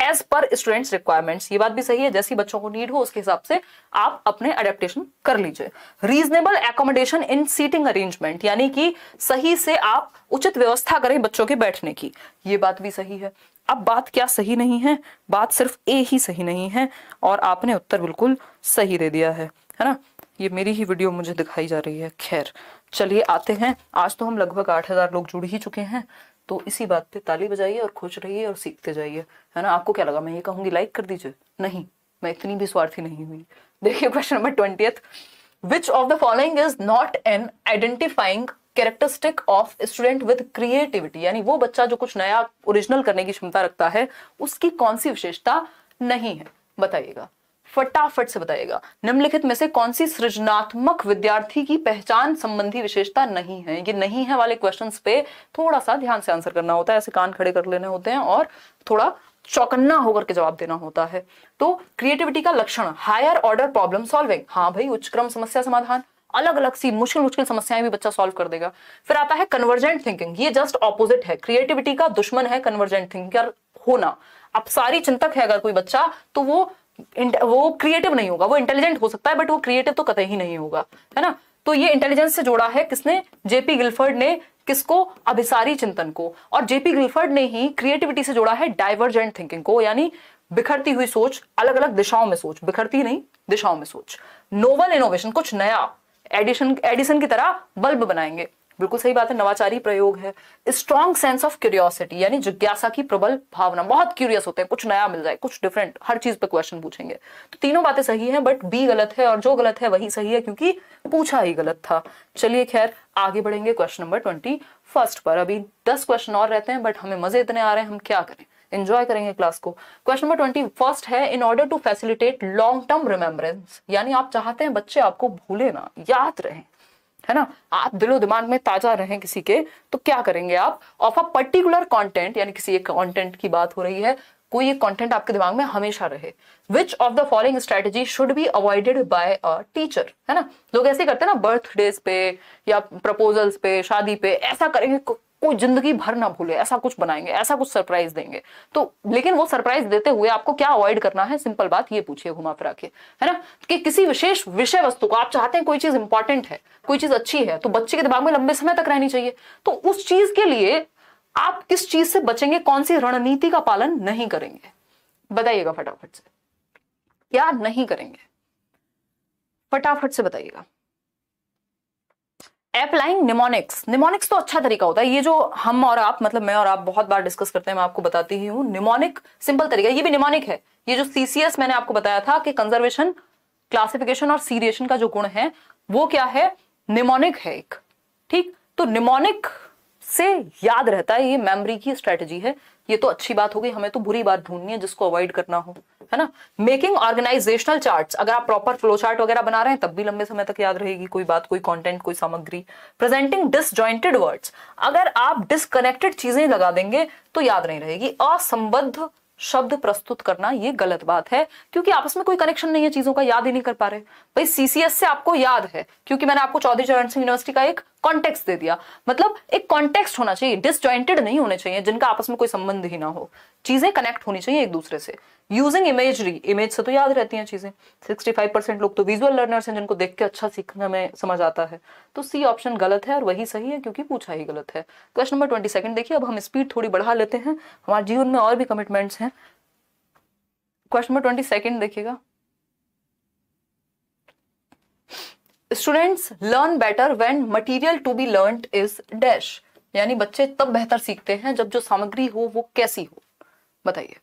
as per students requirements, ये बात भी सही है, जैसी बच्चों को नीड हो उसके हिसाब से आप अपने अडेप्टेशन कर लीजिए। रीजनेबल एकोमोडेशन इन सीटिंग अरेंजमेंट, यानी कि सही से आप उचित व्यवस्था करें बच्चों के बैठने की, ये बात भी सही है। अब बात क्या सही नहीं है, बात सिर्फ ए ही सही नहीं है, और आपने उत्तर बिल्कुल सही दे दिया है ना। ये मेरी ही वीडियो मुझे दिखाई जा रही है। खैर चलिए आते हैं, आज तो हम लगभग 8000 लोग जुड़ ही चुके हैं, तो इसी बात पे ताली बजाइए और खुश रहिए और सीखते जाइए, है ना। आपको क्या लगा मैं ये कहूंगी लाइक कर दीजिए? नहीं, मैं इतनी भी स्वार्थी नहीं हुई। देखिए question number 20, which of the following is not an identifying characteristic of student with creativity, यानी वो बच्चा जो कुछ नया ओरिजिनल करने की क्षमता रखता है उसकी कौन सी विशेषता नहीं है, बताइएगा, फटाफट से बताइएगा। निम्नलिखित में से कौन सी सृजनात्मक विद्यार्थी की पहचान संबंधी विशेषता नहीं है। ये नहीं है वाले क्वेश्चंस पे थोड़ा सा ध्यान से आंसर करना होता है, ऐसे कान खड़े कर लेने होते हैं और थोड़ा चौकन्ना होकर के जवाब देना होता है। तो क्रिएटिविटी का लक्षण हायर ऑर्डर प्रॉब्लम सॉल्विंग, हाँ भाई उच्च क्रम समस्या समाधान, अलग अलग सी मुश्किल समस्याएं भी बच्चा सॉल्व कर देगा। फिर आता है कन्वर्जेंट थिंकिंग, ये जस्ट ऑपोजिट है, क्रिएटिविटी का दुश्मन है कन्वर्जेंट थिंकर होना। अब सारी चिंतक है अगर कोई बच्चा तो वो क्रिएटिव नहीं होगा, वो इंटेलिजेंट हो सकता है बट वो क्रिएटिव तो कतई ही नहीं होगा, है ना। तो ये इंटेलिजेंस से जोड़ा है किसने, जेपी गिलफर्ड ने, किसको, अभिसारी चिंतन को। और जेपी गिलफर्ड ने ही क्रिएटिविटी से जोड़ा है डाइवर्जेंट थिंकिंग को, यानी बिखरती हुई सोच, अलग अलग दिशाओं में सोच, बिखरती नहीं दिशाओं में सोच। नोवल इनोवेशन, कुछ नया, एडिसन की तरह बल्ब बनाएंगे, बिल्कुल सही बात है, नवाचारी प्रयोग है। स्ट्रॉन्ग सेंस ऑफ क्यूरियोसिटी, यानी जिज्ञासा की प्रबल भावना, बहुत क्यूरियस होते हैं, कुछ नया मिल जाए, कुछ डिफरेंट, हर चीज पे क्वेश्चन पूछेंगे। तो तीनों बातें सही हैं बट बी गलत है, और जो गलत है वही सही है क्योंकि पूछा ही गलत था। चलिए खैर आगे बढ़ेंगे क्वेश्चन नंबर 21 पर। अभी 10 क्वेश्चन और रहते हैं बट हमें मजे इतने आ रहे हैं, हम क्या करें, एंजॉय करेंगे क्लास को। क्वेश्चन नंबर 21 है, in order to facilitate long term remembrance, यानी आप चाहते हैं बच्चे आपको भूले ना, याद रहें, है ना, आप दिलो दिमाग में ताजा रहें किसी के, तो क्या करेंगे आप, ऑफ अ पर्टिकुलर कंटेंट, यानी किसी एक कंटेंट की बात हो रही है, कोई एक कंटेंट आपके दिमाग में हमेशा रहे। विच of the following strategy should be avoided by a teacher, है ना, लोग ऐसे करते हैं ना, बर्थडेज पे या प्रपोजल्स पे, शादी पे, ऐसा करेंगे कोई जिंदगी भर ना भूले, ऐसा कुछ बनाएंगे, ऐसा कुछ सरप्राइज देंगे। तो लेकिन वो सरप्राइज देते हुए आपको क्या अवॉइड करना है, सिंपल बात ये पूछिए घुमा फिरा के, है ना, कि किसी विशेष विषय वस्तु को आप चाहते हैं, कोई चीज इंपॉर्टेंट है, कोई चीज अच्छी है, तो बच्चे के दिमाग में लंबे समय तक रहनी चाहिए, तो उस चीज के लिए आप किस चीज से बचेंगे, कौन सी रणनीति का पालन नहीं करेंगे, बताइएगा फटाफट से, क्या नहीं करेंगे, फटाफट से बताइएगा। अप्लाइंग निमोनिक्स, निमोनिक्स तो अच्छा तरीका होता है, ये जो हम और आप, मतलब मैं और आप बहुत बार डिस्कस करते हैं, मैं आपको बताती ही हूँ, निमोनिक सिंपल तरीका, ये भी निमोनिक है, ये जो सीसीएस मैंने आपको बताया था कि कंजर्वेशन, क्लासिफिकेशन और सीरिएशन का जो गुण है वो क्या है, निमोनिक है एक, ठीक, तो निमोनिक से याद रहता है, ये मेमोरी की स्ट्रेटजी है, ये तो अच्छी बात हो गई, हमें तो बुरी बात ढूंढनी है जिसको अवॉइड करना हो, है ना। मेकिंग ऑर्गेनाइजेशनल चार्ट्स, अगर आप प्रॉपर फ्लो चार्ट वगैरह बना रहे हैं तब भी लंबे समय तक याद रहेगी कोई बात, कोई कंटेंट, कोई सामग्री। प्रेजेंटिंग डिसजॉइंटेड वर्ड्स, अगर आप डिसकनेक्टेड चीजें लगा देंगे तो याद नहीं रहेगी। असंबद्ध शब्द प्रस्तुत करना, ये गलत बात है, क्योंकि आपस में कोई कनेक्शन नहीं है चीजों का, याद ही नहीं कर पा रहे। भाई सीसीएस से आपको याद है क्योंकि मैंने आपको चौधरी चरण सिंह यूनिवर्सिटी का एक कॉन्टेक्स्ट दे दिया, मतलब एक कॉन्टेक्स्ट होना चाहिए, डिसजॉइंटेड नहीं होने चाहिए, जिनका आपस में कोई संबंध ही ना हो, चीजें कनेक्ट होनी चाहिए एक दूसरे से। यूजिंग इमेजरी, इमेज से तो याद रहती हैं चीजें, 65% लोग तो विजुअल लर्नर्स हैं जिनको देख के अच्छा सीखने में समझ आता है, तो सी ऑप्शन गलत है और वही सही है क्योंकि पूछा ही गलत है। क्वेश्चन नंबर 22 देखिए, अब हम स्पीड थोड़ी बढ़ा लेते हैं, हमारे जीवन में और भी कमिटमेंट्स हैं। क्वेश्चन नंबर 22 देखिएगा, students learn better when material to be learned is dash, यानी बच्चे तब बेहतर सीखते हैं जब जो सामग्री हो वो कैसी हो, बताइए।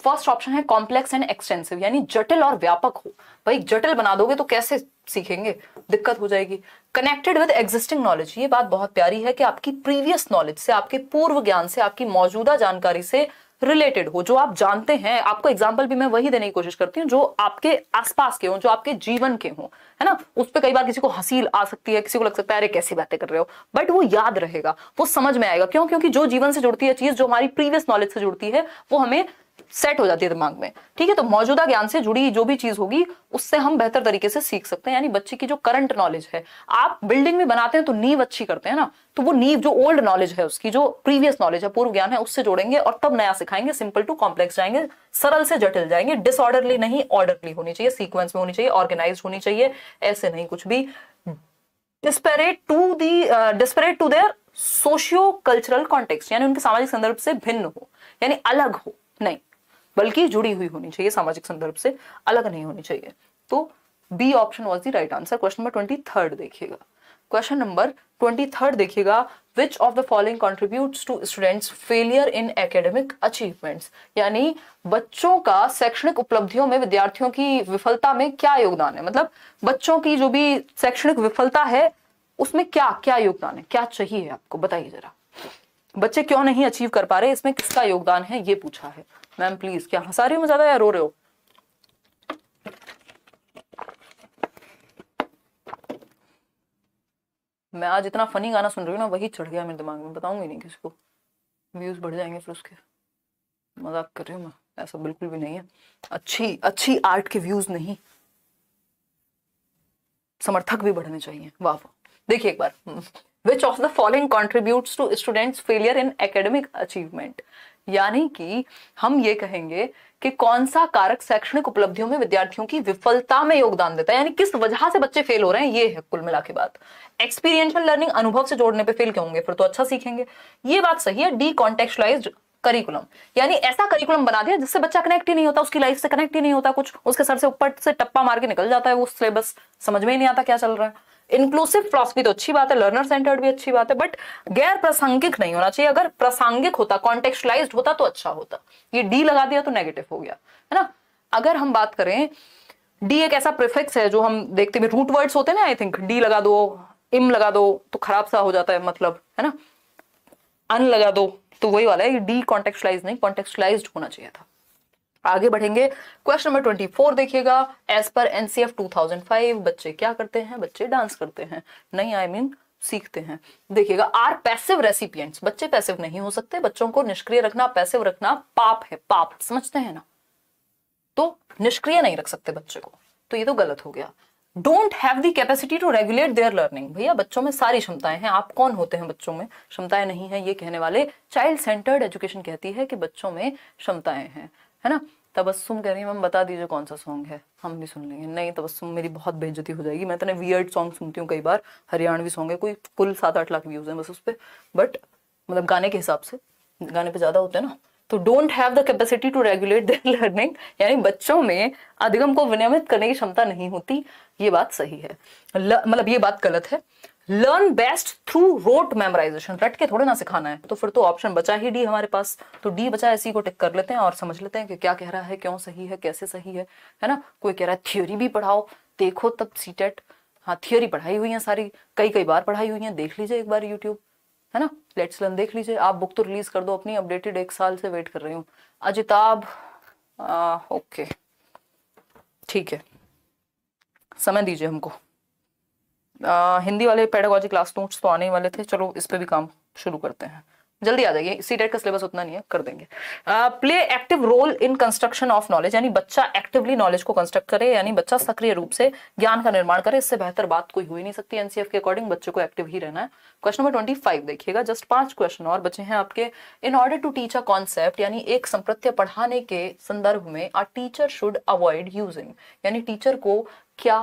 फर्स्ट ऑप्शन है कॉम्प्लेक्स एंड एक्सटेंसिव, यानी जटिल और व्यापक हो। भाई जटिल बना दोगे तो कैसे सीखेंगे, दिक्कत हो जाएगी। कनेक्टेड विद एग्जिस्टिंग नॉलेज, ये बात बहुत प्यारी है कि आपकी प्रीवियस नॉलेज से, आपके पूर्व ज्ञान से, आपकी मौजूदा जानकारी से रिलेटेड हो, जो आप जानते हैं। आपको एग्जाम्पल भी मैं वही देने की कोशिश करती हूँ जो आपके आसपास के हो, जो आपके जीवन के हो, है ना। उस पर कई बार किसी को हंसी आ सकती है, किसी को लग सकता है अरे कैसी बातें कर रहे हो, बट वो याद रहेगा, वो समझ में आएगा। क्यों? क्योंकि जो जीवन से जुड़ती है चीज, जो हमारी प्रीवियस नॉलेज से जुड़ती है, वो हमें सेट हो जाती है दिमाग में, ठीक है। तो मौजूदा ज्ञान से जुड़ी जो भी चीज होगी उससे हम बेहतर तरीके से सीख सकते हैं। यानी बच्चे की जो करंट नॉलेज है, आप बिल्डिंग में बनाते हैं तो नींव अच्छी करते हैं ना, तो वो नींव जो ओल्ड नॉलेज है, उसकी जो प्रीवियस नॉलेज है, पूर्व ज्ञान है, उससे जोड़ेंगे और तब नया सिखाएंगे। सिंपल टू कॉम्प्लेक्स जाएंगे, सरल से जटिल जाएंगे। डिसऑर्डरली नहीं, ऑर्डरली होनी चाहिए, सीक्वेंस में होनी चाहिए, ऑर्गेनाइज होनी चाहिए, ऐसे नहीं कुछ भी disparate to their socio cultural context, यानी उनके सामाजिक संदर्भ से भिन्न हो, यानी अलग हो नहीं, बल्कि जुड़ी हुई होनी चाहिए, सामाजिक संदर्भ से अलग नहीं होनी चाहिए। तो B option was the right answer. Question number 23 देखिएगा, क्वेश्चन नंबर 23 देखिएगा, which of the following contributes to students failure in academic achievements, यानी बच्चों का शैक्षणिक उपलब्धियों में विद्यार्थियों की विफलता में क्या योगदान है, मतलब बच्चों की जो भी शैक्षणिक विफलता है उसमें क्या क्या योगदान है, क्या चाहिए आपको, बताइए जरा। बच्चे क्यों नहीं अचीव कर पा रहे, इसमें किसका योगदान है, ये पूछा है। मैम प्लीज, क्या हंसा रही हो ज्यादा या रो रहे हो? मैं आज इतना फनी गाना सुन रही हूँ ना, वही चढ़ गया मेरे दिमाग में, बताऊंगी नहीं किसी को, व्यूज बढ़ जाएंगे फिर उसके। मजाक कर रही हूँ मैं, ऐसा बिल्कुल भी नहीं है। अच्छी आर्ट के व्यूज नहीं, समर्थक भी बढ़ने चाहिए। वाह वाह। देखिए एक बार, which of the following contributes to students failure in academic achievement, यानी कि हम ये कहेंगे कि कौन सा कारक शैक्षणिक उपलब्धियों में विद्यार्थियों की विफलता में योगदान देता है, यानी किस वजह से बच्चे फेल हो रहे हैं, ये है कुल मिला के बात। एक्सपीरियंशियल लर्निंग, अनुभव से जोड़ने पे फेल क्यों होंगे, फिर तो अच्छा सीखेंगे, ये बात सही है। डी कॉन्टेक्चुअलाइज्ड करिकुलम, यानी ऐसा करिकुलम बना दिया जिससे बच्चा कनेक्ट ही नहीं होता, उसकी लाइफ से कनेक्ट ही नहीं होता, कुछ उसके सर से ऊपर से टप्पा मार के निकल जाता है वो सिलेबस, समझ में ही नहीं आता क्या चल रहा है। इंक्लूसिव फिलॉसफी तो अच्छी बात है, लर्नर सेंटर्ड भी अच्छी बात है, बट गैर प्रासंगिक नहीं होना चाहिए। अगर प्रासंगिक होता, कॉन्टेक्चुअलाइज्ड होता तो अच्छा होता। ये डी लगा दिया तो नेगेटिव हो गया, है ना। अगर हम बात करें, डी एक ऐसा प्रीफिक्स है जो हम देखते हैं, रूट वर्ड्स होते हैं ना, आई थिंक डी लगा दो, इम लगा दो तो खराब सा हो जाता है मतलब, है ना। अन लगा दो तो वही वाला है, डी कॉन्टेक्चुअलाइज नहीं, कॉन्टेक्चुअलाइज्ड होना चाहिए था। आगे बढ़ेंगे, क्वेश्चन नंबर 24 देखिएगा। एज पर एनसीएफ 2005 बच्चे क्या करते हैं? बच्चे डांस करते हैं, नहीं आई मीन सीखते हैं। देखिएगा, आर पैसिव रेसिपिएंट्स, बच्चे पैसिव नहीं हो सकते, बच्चों को निष्क्रिय रखना, पैसिव रखना पाप है, पाप समझते हैं ना, तो निष्क्रिय नहीं रख सकते बच्चे को, तो ये तो गलत हो गया। Don't have the capacity to regulate their learning, भैया बच्चों में सारी क्षमताएं हैं, आप कौन होते हैं बच्चों में क्षमताएं नहीं है ये कहने वाले? चाइल्ड सेंटर्ड एजुकेशन कहती है कि बच्चों में क्षमताएं हैं, है ना। तबस्सुम कह रही है मैम बता दीजिए कौन सा सॉन्ग है, हम भी सुन लेंगे। नहीं तबस्सुम, मेरी बहुत बेइज्जती हो जाएगी, मैं इतने वियर्ड सॉन्ग सुनती हूँ कई बार, हरियाणवी सॉन्ग है कोई, कुल 7-8 लाख व्यूज हैं बस उस पर, बट मतलब गाने के हिसाब से, गाने पे ज्यादा होते हैं ना। तो don't have the capacity to regulate their learning, यानी बच्चों में अधिगम को विनियमित करने की क्षमता नहीं होती, ये बात सही है, मतलब ये बात गलत है। Learn best through rote memorisation, रट के थोड़े ना सिखाना है, तो फिर तो ऑप्शन बचा ही डी हमारे पास, तो डी बचा, इसी को टिक कर लेते हैं और समझ लेते हैं कि क्या कह रहा है, क्यों सही है, कैसे सही है ना। कोई कह रहा है थ्योरी भी पढ़ाओ, देखो तब सीटेट, हाँ थ्योरी पढ़ाई हुई है सारी, कई बार पढ़ाई हुई है, देख लीजिए एक बार यूट्यूब, है ना, लेट्स लर्न देख लीजिए। आप बुक तो रिलीज कर दो अपनी, अपडेटेड 1 साल से वेट कर रही हूँ। अजिताब ओके ठीक है, समय दीजिए हमको। हिंदी वाले पेडागोजी क्लास नोट्स तो आने ही वाले थे, चलो इस पे भी काम शुरू करते हैं, जल्दी आ जाइए, सीटेट का सिलेबस उतना नहीं है, कर देंगे। Play active role in construction of knowledge, यानी बच्चा एक्टिवली नॉलेज को कंस्ट्रक्ट करे, यानी बच्चा सक्रिय रूप से ज्ञान का निर्माण करे, इससे बेहतर बात कोई हो ही नहीं सकती। एनसीएफ के अकॉर्डिंग बच्चे को एक्टिव ही रहना है। क्वेश्चन नंबर 25 देखिएगा, जस्ट 5 क्वेश्चन और बचे हैं आपके। In order to teach a concept, यानी एक संप्रत्य पढ़ाने के संदर्भ में a teacher should avoid using, यानी टीचर को क्या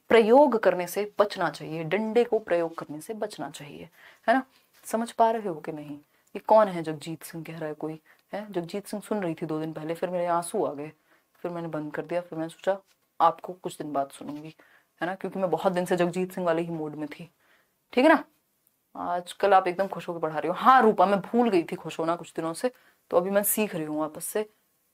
प्रयोग करने से बचना चाहिए, डंडे को प्रयोग करने से बचना चाहिए, है ना। समझ पा रहे हो कि नहीं? ये कौन है? जगजीत सिंह कह रहा है कोई, है जगजीत सिंह, सुन रही थी 2 दिन पहले, फिर मेरे आंसू आ गए, फिर मैंने बंद कर दिया, फिर मैंने सोचा आपको कुछ दिन बाद सुनूंगी, है ना, क्योंकि मैं बहुत दिन से जगजीत सिंह वाले ही मूड में थी, ठीक है ना। आजकल आप एकदम खुश होकर पढ़ा रही हो। हाँ रूपा, मैं भूल गई थी खुश होना कुछ दिनों से, तो अभी मैं सीख रही हूँ वापस से।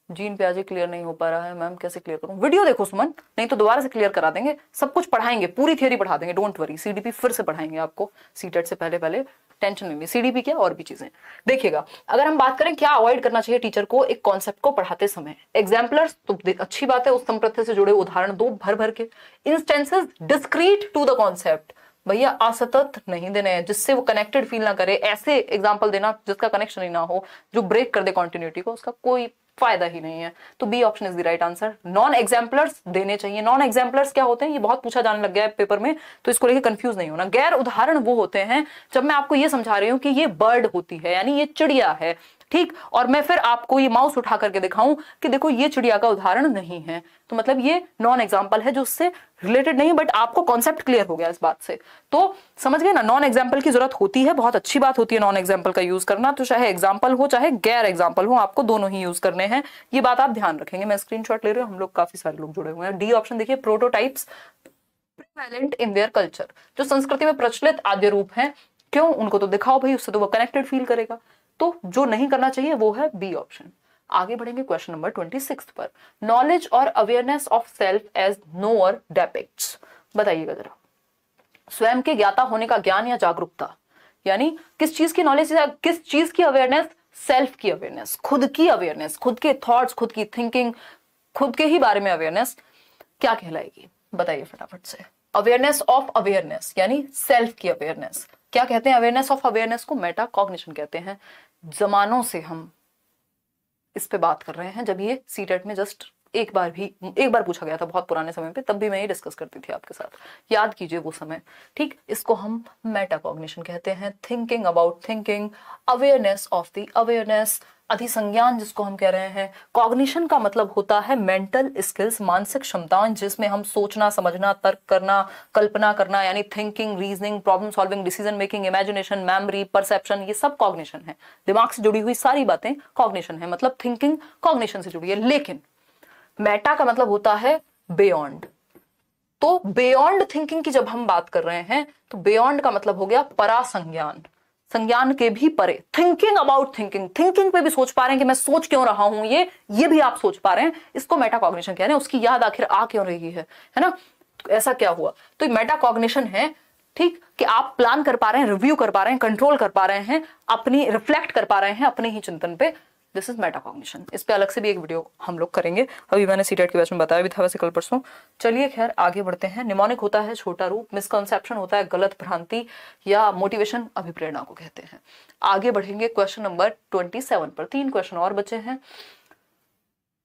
जीन प्याजे क्लियर नहीं हो पा रहा है मैम, कैसे क्लियर करूं? वीडियो देखो सुमन, नहीं तो दोबारा से क्लियर करा देंगे, सब कुछ पढ़ाएंगे, पूरी थ्योरी पढ़ा देंगे, डोंट वरी। सीडीपी फिर से पढ़ाएंगे आपको, सीटेट से पहले, टेंशन नहीं। सीडीपी क्या और भी चीजें देखिएगा। अगर हम बात करें क्या अवॉइड करना चाहिए टीचर को एक कॉन्सेप्ट को पढ़ाते समय, एग्जाम्पलर्स तो अच्छी बात है, उस संप्रत्य से जुड़े उदाहरण दो भर के। Instances discrete to the concept, भैया असतत नहीं देने हैं, जिससे वो कनेक्टेड फील ना करे, ऐसे एग्जाम्पल देना जिसका कनेक्शन ही ना हो, जो ब्रेक कर दे कॉन्टिन्यूटी को, उसका कोई फायदा ही नहीं है। तो B option is the right answer. Non exemplars देने चाहिए। नॉन एग्जाम्पलर्स क्या होते हैं, ये बहुत पूछा जाने लग गया है पेपर में, तो इसको लेके कंफ्यूज नहीं होना। गैर उदाहरण वो होते हैं जब मैं आपको ये समझा रही हूँ कि ये बर्ड होती है, यानी ये चिड़िया है, ठीक, और मैं फिर आपको ये माउस उठा करके दिखाऊं कि देखो ये चिड़िया का उदाहरण नहीं है, तो मतलब ये नॉन एग्जाम्पल है जो उससे रिलेटेड नहीं, बट आपको कॉन्सेप्ट क्लियर हो गया इस बात से, तो समझ गए ना। नॉन एग्जाम्पल की जरूरत होती है, बहुत अच्छी बात होती है नॉन एग्जाम्पल का यूज करना, तो चाहे एग्जाम्पल हो चाहे गैर एग्जाम्पल हो, आपको दोनों ही यूज करने हैं, ये बात आप ध्यान रखेंगे। मैं स्क्रीनशॉट ले रही हूँ, हम लोग काफी सारे लोग जुड़े हुए हैं। डी ऑप्शन देखिए, prototypes prevalent in their culture, जो संस्कृति में प्रचलित आद्य रूप हैं, क्यों उनको तो दिखाओ भाई, उससे तो वो कनेक्टेड फील करेगा, तो जो नहीं करना चाहिए वो है बी ऑप्शन। आगे बढ़ेंगे क्वेश्चन नंबर 26 पर। नॉलेज और awareness of self as knower depicts, बताइएगा जरा। स्वयं के ज्ञाता होने का ज्ञान या जागरूकता, यानी किस चीज की नॉलेज, किस चीज की अवेयरनेस, सेल्फ की अवेयरनेस, खुद की अवेयरनेस, खुद के थॉट्स, खुद की थिंकिंग, खुद के ही बारे में अवेयरनेस क्या कहलाएगी, बताइए फटाफट से। अवेयरनेस ऑफ अवेयरनेस यानी सेल्फ की अवेयरनेस, क्या कहते हैं अवेयरनेस ऑफ अवेयरनेस को? मेटा कॉग्निशन कहते हैं। जमानों से हम इस पे बात कर रहे हैं, जब ये सीटेट में जस्ट एक बार पूछा गया था बहुत पुराने समय पे, तब भी मैं ये डिस्कस करती थी आपके साथ, याद कीजिए वो समय, ठीक। इसको हम मेटा कॉग्निशन कहते हैं। Thinking about thinking, awareness of the awareness, अधिसंज्ञान जिसको हम कह रहे हैं। कॉग्निशन का मतलब होता है मेंटल स्किल्स, मानसिक क्षमताएं जिसमें हम सोचना, समझना, तर्क करना, कल्पना करना, यानी thinking, reasoning, problem solving, decision making, imagination, memory, perception, ये सब कॉग्निशन है। दिमाग से जुड़ी हुई सारी बातें कॉग्निशन है, मतलब थिंकिंग कॉग्निशन से जुड़ी है। लेकिन मेटा का मतलब होता है बियॉन्ड, तो बियॉन्ड थिंकिंग की जब हम बात कर रहे हैं तो बियॉन्ड का मतलब हो गया परासंज्ञान, संज्ञान के भी परे। थिंकिंग अबाउट थिंकिंग, थिंकिंग पे भी सोच पा रहे हैं कि मैं सोच क्यों रहा हूं, ये भी आप सोच पा रहे हैं, इसको मेटा कॉग्निशन कह रहे हैं। उसकी याद आखिर आ क्यों रही है ना, तो ऐसा क्या हुआ, तो मेटा कॉग्निशन है। ठीक, कि आप प्लान कर पा रहे हैं, रिव्यू कर पा रहे हैं, कंट्रोल कर पा रहे हैं, अपनी रिफ्लेक्ट कर पा रहे हैं अपने ही चिंतन पे, दिस इज मेटाकॉग्निशन। इस पे अलग से भी एक वीडियो हम लोग करेंगे, अभी मैंने सीटेट के बैच में बताया भी था वैसे कल परसों। चलिए खैर आगे बढ़ते हैं। निमोनिक होता है छोटा रूप, मिसकंसेप्शन होता है गलत भ्रांति या मोटिवेशन, अभिप्रेरणा को कहते हैं। आगे बढ़ेंगे क्वेश्चन नंबर 27 पर, 3 क्वेश्चन और बचे हैं।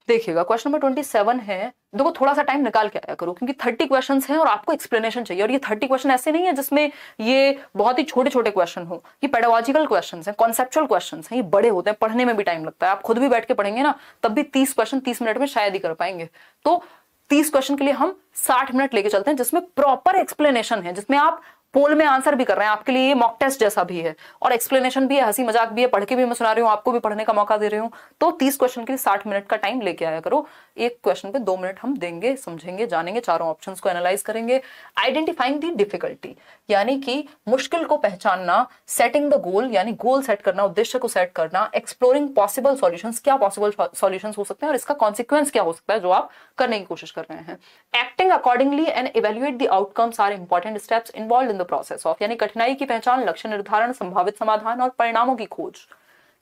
देखिएगा क्वेश्चन नंबर 27 है, देखो थोड़ा सा टाइम निकाल के आया करो क्योंकि 30 क्वेश्चंस हैं और आपको एक्सप्लेनेशन चाहिए, और ये 30 क्वेश्चन ऐसे नहीं है जिसमें ये बहुत ही छोटे छोटे क्वेश्चन हो, ये पेडागोजिकल क्वेश्चंस हैं, कॉन्सेप्चुअल क्वेश्चंस हैं, ये बड़े होते हैं, पढ़ने में भी टाइम लगता है। आप खुद भी बैठ के पढ़ेंगे ना तब भी 30 क्वेश्चन 30 मिनट में शायद ही कर पाएंगे। तो 30 क्वेश्चन के लिए हम 60 मिनट लेके चलते हैं, जिसमें प्रॉपर एक्सप्लेनेशन है, जिसमें आप पोल में आंसर भी कर रहे हैं, आपके लिए ये मॉक टेस्ट जैसा भी है और एक्सप्लेनेशन भी है, हंसी मजाक भी है, पढ़ के भी मैं सुना रही हूँ, आपको भी पढ़ने का मौका दे रही हूँ। तो 30 क्वेश्चन के लिए 60 मिनट का टाइम लेके आया करो। एक क्वेश्चन पे 2 मिनट हम देंगे, समझेंगे, जानेंगे, चारों ऑप्शंस को एनालाइज करेंगे। आइडेंटिफाइंग द डिफिकल्टी यानी कि मुश्किल को पहचानना, सेटिंग द गोल यानी गोल सेट करना, उद्देश्य को सेट करना, एक्सप्लोरिंग पॉसिबल सॉल्यूशंस, क्या पॉसिबल सॉल्यूशंस हो सकते हैं और इसका कॉन्सिक्वेंस क्या हो सकता है जो आप करने की कोशिश कर रहे हैं। Acting accordingly and evaluate the outcomes are important steps involved in the process of, यानी कठिनाई की पहचान, लक्ष्य निर्धारण, संभावित समाधान और परिणामों की खोज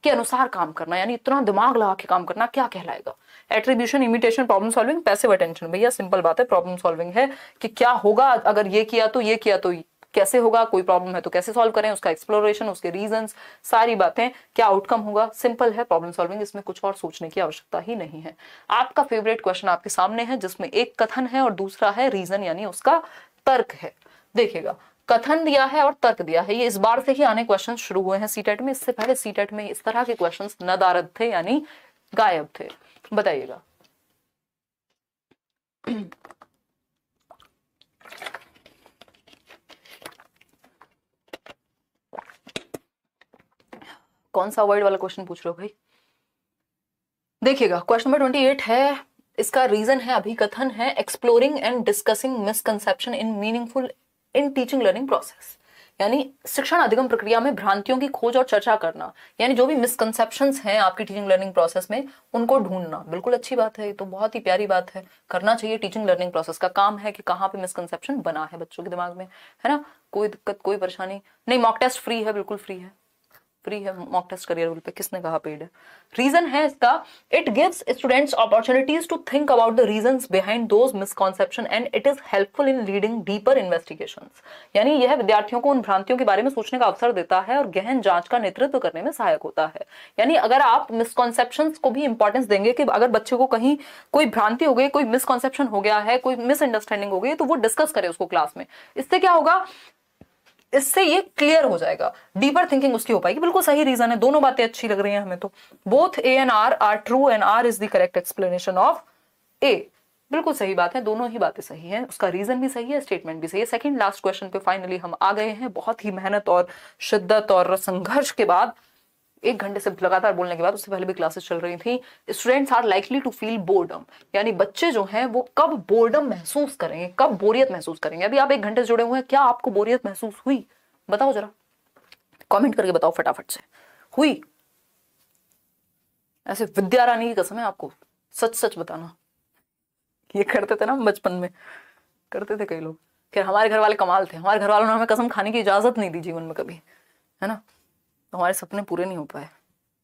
के अनुसार काम करना, यानी इतना दिमाग लगा के काम करना क्या कहलाएगा। Attribution, imitation, problem solving, passive attention, भैया सिंपल बात है, प्रॉब्लम सॉल्विंग है कि क्या होगा अगर ये किया तो ये किया तो कैसे होगा, कोई प्रॉब्लम है तो कैसे सॉल्व करें, उसका एक्सप्लोरेशन, उसके रीजंस, सारी बातें, क्या आउटकम होगा, सिंपल है प्रॉब्लम सॉल्विंग, इसमें कुछ और सोचने की आवश्यकता ही नहीं है। आपका फेवरेट क्वेश्चन आपके सामने है जिसमें एक कथन है और दूसरा है रीजन यानी उसका तर्क है। देखिएगा कथन दिया है और तर्क दिया है, ये इस बार से ही आने क्वेश्चन शुरू हुए हैं सीटेट में, इससे पहले सीटेट में इस तरह के क्वेश्चंस नदारद थे यानी गायब थे। बताइएगा कौन सा वर्ड वाला क्वेश्चन पूछ रहे हो भाई। देखिएगा क्वेश्चन नंबर 28 है, इसका रीजन है, अभिकथन है, exploring and discussing misconception in meaningful in teaching learning process, यानी शिक्षण अधिगम प्रक्रिया में भ्रांतियों की खोज और चर्चा करना, यानी जो भी मिसकंसेप्शंस हैं आपकी टीचिंग लर्निंग प्रोसेस में उनको ढूंढना। बिल्कुल अच्छी बात है, ये तो बहुत ही प्यारी बात है, करना चाहिए। टीचिंग लर्निंग प्रोसेस का काम है कि कहाँ पे मिसकंसेप्शन बना है बच्चों के दिमाग में, है ना। कोई दिक्कत कोई परेशानी नहीं। मॉक टेस्ट फ्री है, बिल्कुल फ्री है, फ्री है मॉक टेस्ट करियर पे, किसने कहा पेड है। रीजन है इसका, it gives students opportunities to think about the reasons behind those misconception and it is helpful in leading deeper investigations, यानी यह विद्यार्थियों को उन भ्रांतियों के बारे में सोचने का अवसर देता है और गहन जांच का नेतृत्व करने में सहायक होता है। यानी अगर आप मिसकॉन्सेप्शंस को भी इंपॉर्टेंस देंगे कि अगर बच्चे को कहीं कोई भ्रांति हो गई, कोई मिसकॉन्सेप्शन हो गया है, कोई मिसअंडरस्टैंडिंग हो गई, तो वो डिस्कस करे उसको क्लास में। इससे क्या होगा, इससे ये क्लियर हो जाएगा, डीपर थिंकिंग उसकी हो पाएगी। बिल्कुल सही रीजन है, दोनों बातें अच्छी लग रही हैं हमें तो। Both A and R are true and R is the correct explanation of A. बिल्कुल सही बात है, दोनों ही बातें सही हैं, उसका रीजन भी सही है, स्टेटमेंट भी सही है। सेकंड लास्ट क्वेश्चन पे फाइनली हम आ गए हैं, बहुत ही मेहनत और शिद्दत और संघर्ष के बाद, 1 घंटे से लगातार बोलने के बाद, उससे पहले भी क्लासेस चल रही थी। Students are likely to feel boredom, यानी बच्चे जो हैं वो कब बोर्डम महसूस करेंगे, कब बोरियत महसूस करेंगे। अभी आप 1 घंटे से जुड़े हुए हैं, क्या आपको बोरियत महसूस हुई? बताओ जरा, कमेंट करके बताओ फटाफट से, हुई? ऐसे विद्या रानी की कसम है आपको, सच सच बताना। ये करते थे ना बचपन में, करते थे कई लोग। खैर हमारे घर वाले कमाल थे, हमारे घर वालों ने हमें कसम खाने की इजाजत नहीं दी जीवन में कभी, है ना। तो हमारे सपने पूरे नहीं हो पाए।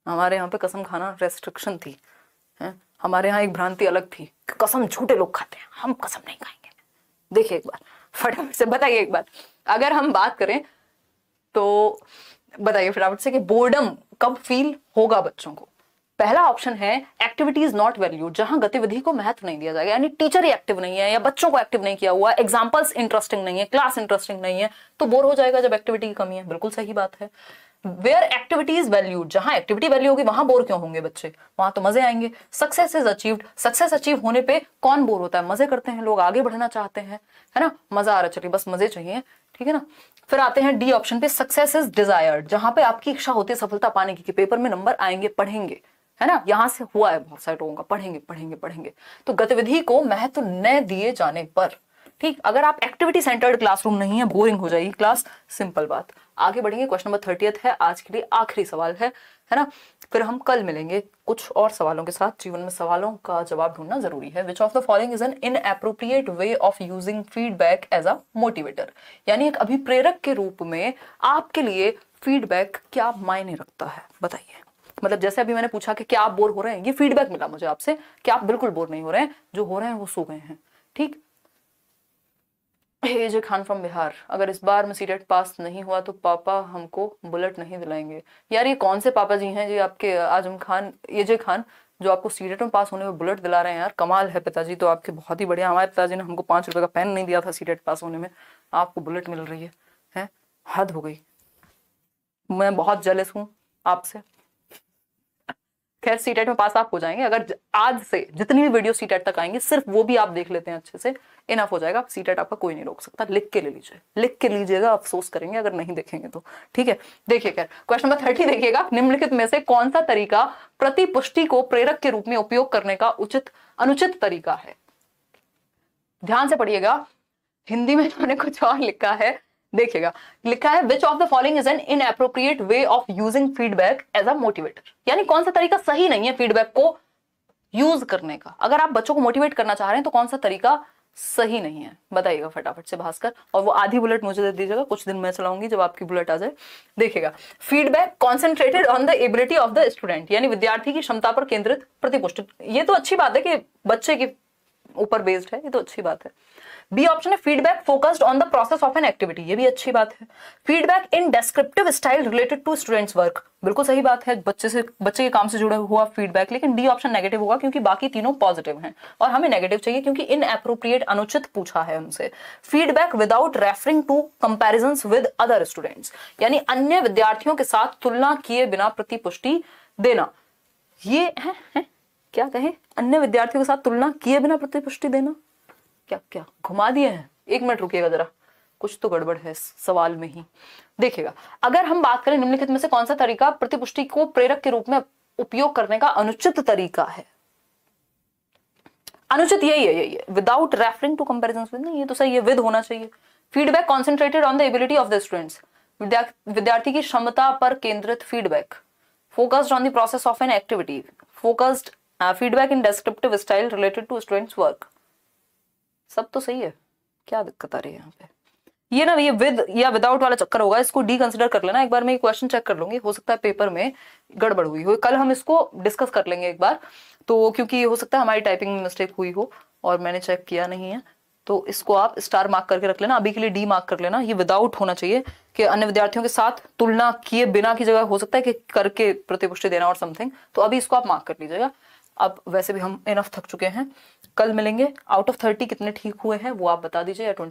हमारे यहाँ पे कसम खाना रेस्ट्रिक्शन थी, है। हमारे यहाँ एक भ्रांति अलग थी, कसम झूठे लोग खाते हैं, हम कसम नहीं खाएंगे। देखिए एक बार फटाफट से बताइए, एक बार अगर हम बात करें तो बताइए फटाफट से कि बोर्डम कब फील होगा बच्चों को। पहला ऑप्शन है एक्टिविटीज नॉट वैल्यूड, जहां गतिविधि को महत्व नहीं दिया जाएगा, यानी टीचर ही एक्टिव नहीं है या बच्चों को एक्टिव नहीं किया हुआ, एग्जांपल्स इंटरेस्टिंग नहीं है, क्लास इंटरेस्टिंग नहीं है, तो बोर हो जाएगा जब एक्टिविटी की कमी है। बिल्कुल सही बात है। वेयर एक्टिविटी इज वैल्यूड, जहां एक्टिविटी वैल्यू होगी वहां बोर क्यों होंगे बच्चे, वहां तो मजे आएंगे। Success is achieved, success achieve होने पे कौन बोर होता है, मजे करते हैं लोग, आगे बढ़ना चाहते हैं, है ना, मजा आ रहा, चलिए बस मजे चाहिए, ठीक है ना। फिर आते हैं डी ऑप्शन पे, सक्सेस इज डिजायर्ड, जहां पे आपकी इच्छा होती है सफलता पाने की, कि पेपर में नंबर आएंगे, पढ़ेंगे, है ना, यहां से हुआ है बहुत सारे लोगों का, पढ़ेंगे पढ़ेंगे पढ़ेंगे। तो गतिविधि को महत्व न दिए जाने पर, ठीक, अगर आप एक्टिविटी सेंटर्ड क्लासरूम नहीं है, बोरिंग हो जाएगी क्लास, सिंपल बात। आगे बढ़ेंगे, क्वेश्चन नंबर 30 है, आज के लिए आखिरी सवाल है ना। फिर हम कल मिलेंगे कुछ और सवालों के साथ। जीवन में सवालों का जवाब ढूंढना जरूरी है। Which of the following is an inappropriate way of using feedback as a motivator, यानी एक अभिप्रेरक के रूप में आपके लिए फीडबैक क्या मायने रखता है, बताइए। मतलब जैसे अभी मैंने पूछा कि क्या आप बोर हो रहे हैं, ये फीडबैक मिला मुझे आपसे कि आप बिल्कुल बोर नहीं हो रहे हैं, जो हो रहे हैं वो सो गए हैं। ठीक, एजे खान फ्रॉम बिहार, अगर इस बार मैं सीटेट पास नहीं हुआ तो पापा हमको बुलेट नहीं दिलाएंगे। यार ये कौन से पापा जी हैं जी आपके, आजम खान, एजे खान, जो आपको सीटेट में पास होने में बुलेट दिला रहे हैं? यार कमाल है, पिताजी तो आपके बहुत ही बढ़िया। हमारे पिताजी ने हमको 5 रुपए का पेन नहीं दिया था सीटेट पास होने में, आपको बुलेट मिल रही है? हद हो गई, मैं बहुत जेलस हूँ आपसे। खैर सीटेट में पास आप हो जाएंगे, अगर आज से जितनी भी वीडियो सीटेट तक आएंगी सिर्फ वो भी आप देख लेते हैं अच्छे से, इनफ हो जाएगा। सीटेट आपका कोई नहीं रोक सकता। लिख के ले लीजिए, लिख के लीजिएगा, अफसोस करेंगे अगर नहीं देखेंगे तो। ठीक है, देखिए खैर क्वेश्चन नंबर 30 देखिएगा, निम्नलिखित में से कौन सा तरीका प्रतिपुष्टि को प्रेरक के रूप में उपयोग करने का अनुचित तरीका है? ध्यान से पढ़िएगा, हिंदी में मैंने कुछ और लिखा है, देखिएगा। लिखा है which of the following is an inappropriate way of using feedback as a motivator, यानी कौन सा तरीका सही नहीं है फीडबैक को यूज करने का। अगर आप बच्चों को मोटिवेट करना चाह रहे हैं तो कौन सा तरीका सही नहीं है, बताइएगा फटाफट से भास्कर। और वो आधी बुलेट मुझे दे दीजिएगा, कुछ दिन मैं चलाऊंगी जब आपकी बुलेट आ जाए। देखिएगा, feedback concentrated on the ability of the student, यानी विद्यार्थी की क्षमता पर केंद्रित प्रतिपुष्टि। ये तो अच्छी बात है कि बच्चे के ऊपर बेस्ड है, ये तो अच्छी बात है। बी ऑप्शन है feedback focused on the process of an activity, ये भी अच्छी बात है। Feedback in descriptive style related to students work, बिल्कुल सही बात है, बच्चे के काम से जुड़ा हुआ फीडबैक। लेकिन डी ऑप्शन नेगेटिव होगा क्योंकि बाकी तीनों पॉजिटिव हैं और हमें नेगेटिव चाहिए क्योंकि इनएप्रोप्रिएट अनुचित पूछा है हमसे। Feedback without referring to comparisons with other students, यानी अन्य विद्यार्थियों के साथ तुलना किए बिना प्रतिपुष्टि देना। ये है क्या कहे, अन्य विद्यार्थियों के साथ तुलना किए बिना प्रतिपुष्टि देना, क्या क्या घुमा दिए हैं। 1 मिनट रुकिएगा जरा, कुछ तो गड़बड़ है सवाल में ही। देखिएगा, अगर हम बात करें निम्नलिखित में से कौन सा तरीका प्रतिपुष्टि को प्रेरक के रूप में उपयोग करने का अनुचित तरीका है? अनुचित यही है, without referring to comparisons with, नहीं ये तो सही है, विद होना चाहिए। Feedback concentrated on the ability of the students, विद्यार्थी की क्षमता पर केंद्रित feedback. Focused on the process of an activity, focused feedback in descriptive style related to students work. सब तो सही है, क्या दिक्कत आ रही है यहाँ पे? ये ना ये विद या विदाउट वाला चक्कर होगा, इसको डी कंसिडर कर लेना। एक बार मैं ये क्वेश्चन चेक कर लूंगी, हो सकता है पेपर में गड़बड़ हुई हो, कल हम इसको डिस्कस कर लेंगे एक बार तो, क्योंकि हो सकता है हमारी टाइपिंग में मिस्टेक हुई हो और मैंने चेक किया नहीं है। तो इसको आप स्टार मार्क करके रख लेना, अभी के लिए डी मार्क कर लेना। ये विदाउट होना चाहिए कि अन्य विद्यार्थियों के साथ तुलना किए बिना की जगह हो सकता है कि करके प्रतिपुष्टि देना और समथिंग, तो अभी इसको आप मार्क कर लीजिएगा। अब वैसे भी हम इनफ थक चुके हैं, कल मिलेंगे। आउट ऑफ 30 कितने ठीक हुए हैं वो आप बता दीजिए, या 20